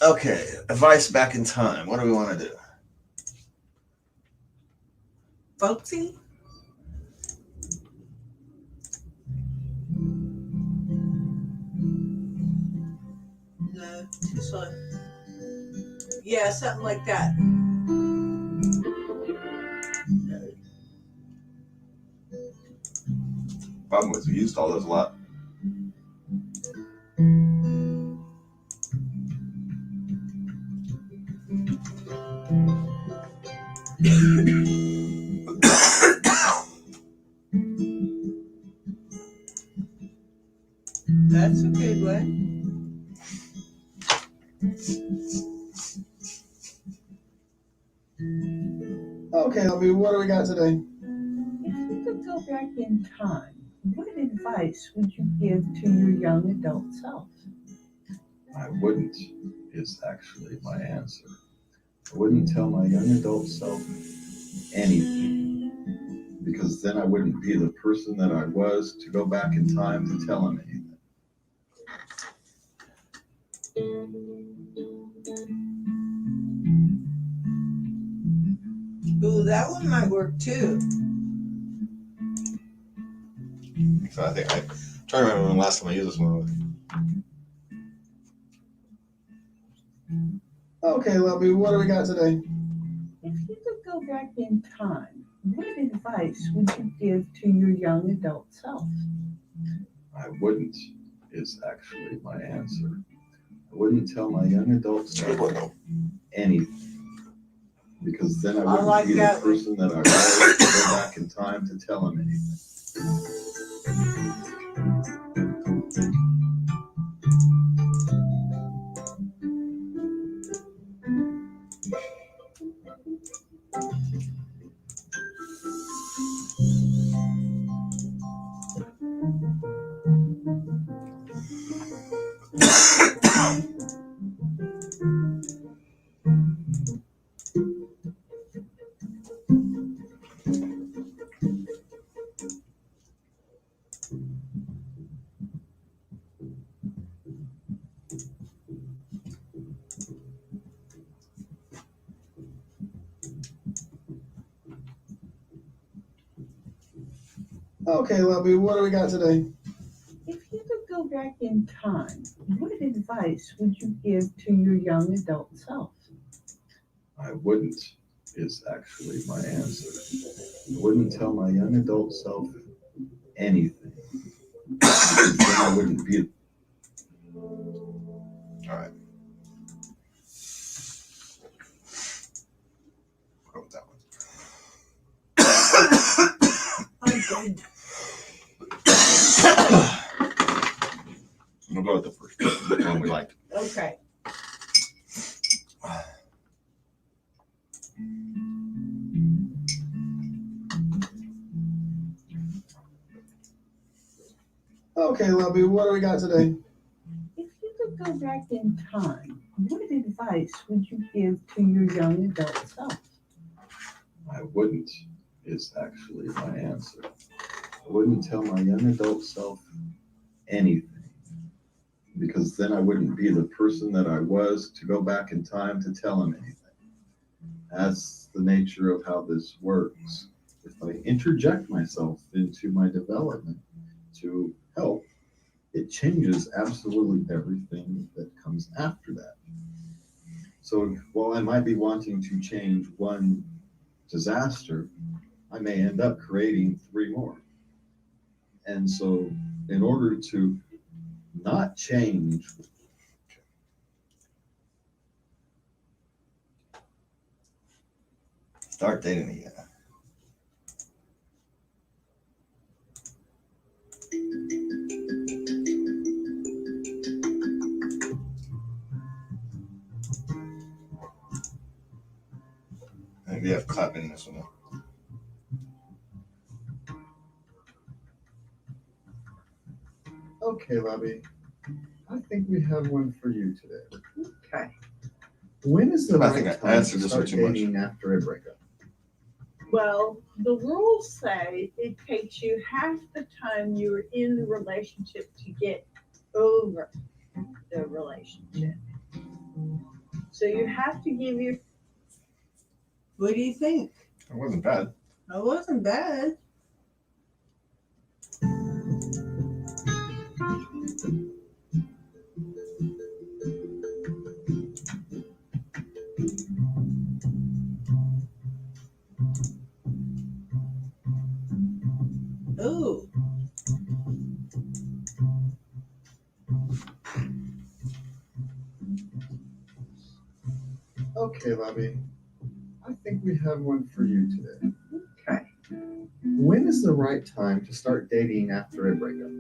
A: Okay. Advice back in time. What do we want to do?
B: Folksy? No, too slow. Yeah, something like that.
A: Problem was we used all those a lot.
B: That's a good one.
A: Okay, what do we got today?
D: If you could go back in time, what advice would you give to your young adult self?
C: I wouldn't is actually my answer. I wouldn't tell my young adult self anything, because then I wouldn't be the person that I was to go back in time to tell him anything.
B: Ooh, that one might work too.
A: So I think I try to remember when the last time I used this one. Okay, Lovey, what do we got today?
D: If you could go back in time, what advice would you give to your young adult self?
C: I wouldn't is actually my answer. I wouldn't tell my young adult self anything, because then I wouldn't
B: like
C: be the
B: that.
C: person that I was to go back in time to tell him anything.
A: Okay, Lovey, what do we got today?
D: If you could go back in time, what advice would you give to your young adult self?
C: I wouldn't is actually my answer. I wouldn't tell my young adult self anything, because then I wouldn't be.
A: All right. Go with that one.
B: I'm good.
A: We'll go with the first one we liked.
B: Okay.
A: Okay, Lovey, what do we got today?
D: If you could go back in time, what advice would you give to your young adult self?
C: I wouldn't is actually my answer. I wouldn't tell my young adult self anything, because then I wouldn't be the person that I was to go back in time to tell him anything. That's the nature of how this works. If I interject myself into my development to help, it changes absolutely everything that comes after that. So while I might be wanting to change one disaster, I may end up creating 3 more. And so in order to not change,
A: Start dating again. Maybe have clapping this one.
C: okay, Lobby, I think we have one for you today.
B: Okay.
C: When is the
A: I
C: right
A: think I
C: time to
A: answered this
C: start
A: one too much.
C: dating after a breakup?
D: Well, the rules say it takes you half the time you were in the relationship to get over the relationship. So you have to give your
B: What do you think?
A: It wasn't bad.
B: That wasn't bad. Oh,
C: Okay, Lobby, I think we have one for you today.
B: okay.
C: When is the right time to start dating after a breakup?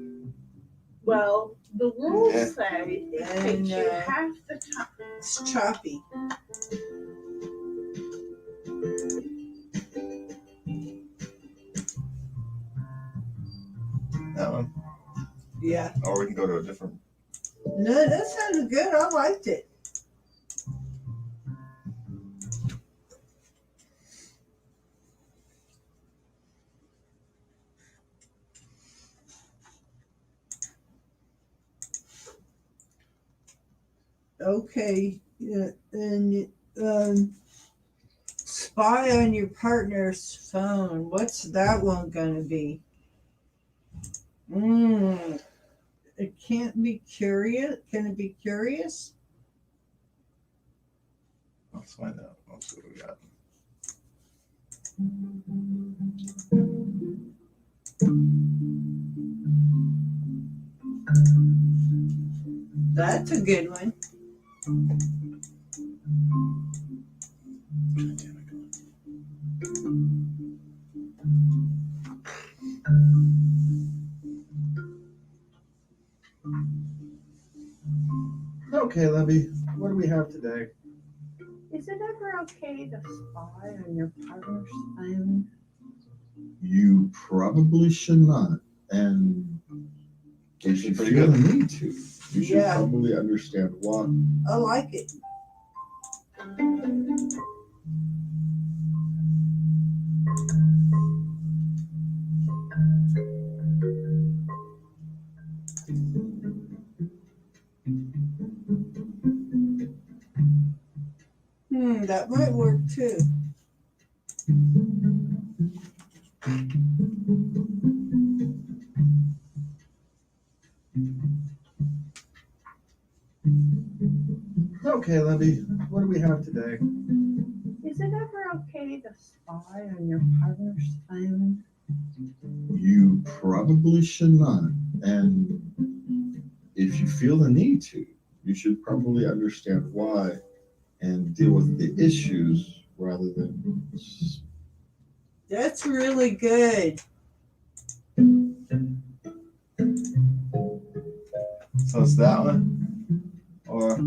D: well, the rules
A: Yeah.
D: say it
B: And,
D: takes you
B: uh,
D: half the time.
B: It's choppy.
A: That one.
B: Yeah.
A: Or we can go to a different.
B: No, that sounded good. I liked it. Okay. Yeah, and spy on your partner's phone. What's that one gonna be? It can't be curious. Can it be curious?
A: Let's find out. Let's see what we got.
B: That's a good one.
C: Okay, Lobby, what do we have today?
D: Is it ever okay to spy on your partner's phone?
C: You probably should not. And if you
A: Pretty
C: feel
A: good.
C: the need to, you should
B: Yeah.
C: probably understand why.
B: I like it. That might work too.
C: Okay, Lobby, what do we have today?
D: Is it ever okay to spy on your partner's phone?
C: You probably should not. And if you feel the need to, you should probably understand why and deal with the issues rather than.
B: That's really good.
A: So it's that one. Or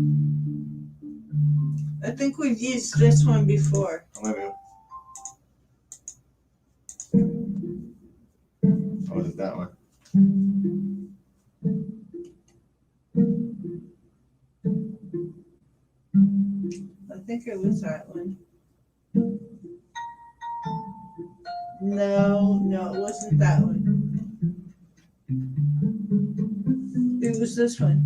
B: I think we've used this one before.
A: maybe. Or is it that one?
B: I think it was that one. No, it wasn't that one. It was this one.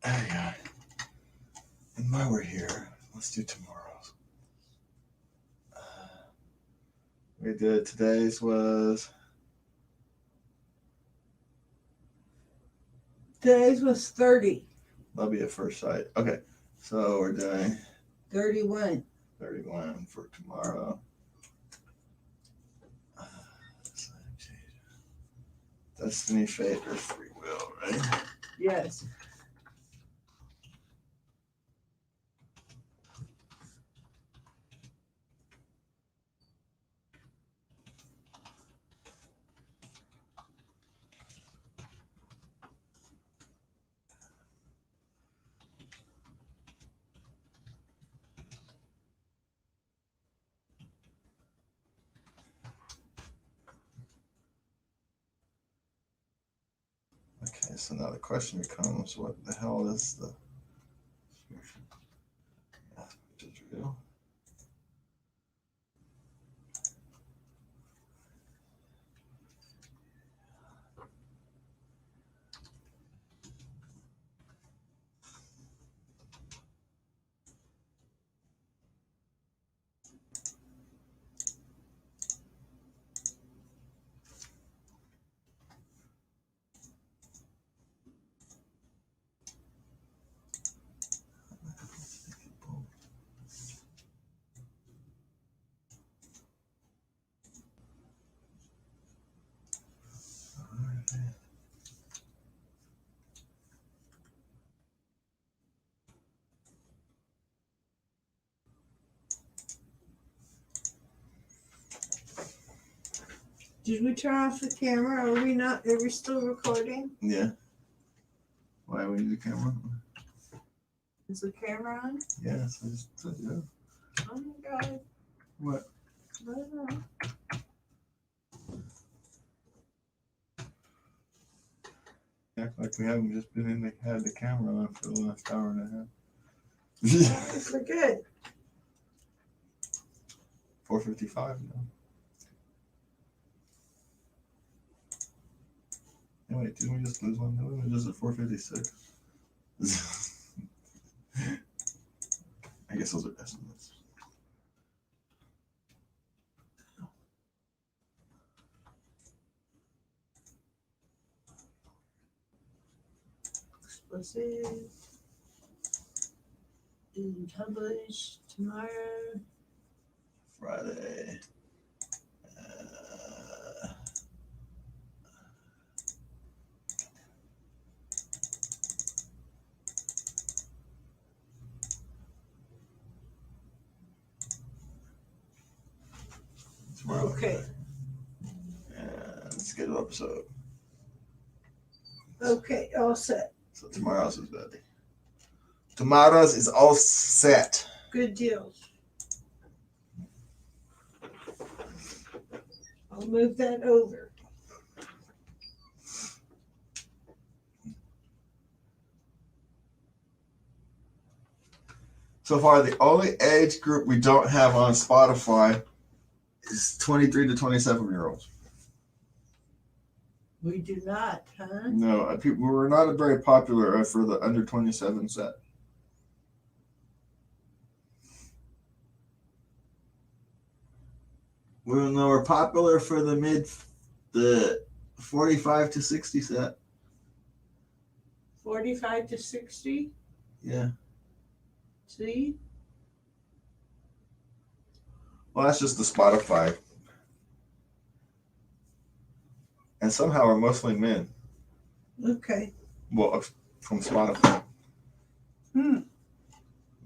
A: Yeah. And while we're here, Let's do tomorrow's. We did today's was
B: Today's was 30.
A: that'll be a first sight. Okay, so we're doing
B: 31.
A: 31 for tomorrow. Destiny, fate, or free will, right?
B: Yes.
A: Okay, so now the question becomes, what the hell is the aspect is real?
B: Did we turn off the camera? Are we not? Are we still recording?
A: Yeah. Why we need a camera?
B: Is the camera on?
A: Yes, I just said yeah.
B: Oh my God.
A: What?
B: I don't know.
A: Act like we haven't just been in had the camera on for the last hour and a half.
B: We're good.
A: 4:55 now. Hey, wait, didn't we just lose one? No, we were just at 4:56. I guess those are estimates.
B: Explosive. And publish tomorrow.
A: Friday. Tomorrow.
B: Okay.
A: And schedule episode.
B: Okay, all set.
A: So tomorrow's is ready. Tomorrow's is all set.
B: Good deal. I'll move that over.
A: So far, the only age group we don't have on Spotify is 23 to 27-year-olds.
B: We do not, huh?
A: No, we were not very popular for the under 27 set. We're popular for the 45 to 60 set.
B: 45 to 60.
A: Yeah.
B: See?
A: Well, that's just the Spotify. And somehow we're mostly men.
B: Okay.
A: Well, from Spotify.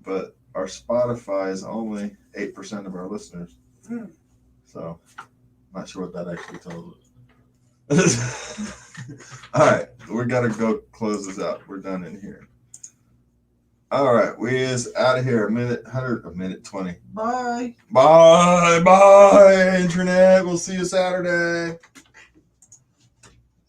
A: But our Spotify is only 8% of our listeners. So, not sure what that actually tells us. All right, we got to go close this out. We're done in here. All right, we is out of here. A minute 20.
B: Bye.
A: Bye, internet. We'll see you Saturday.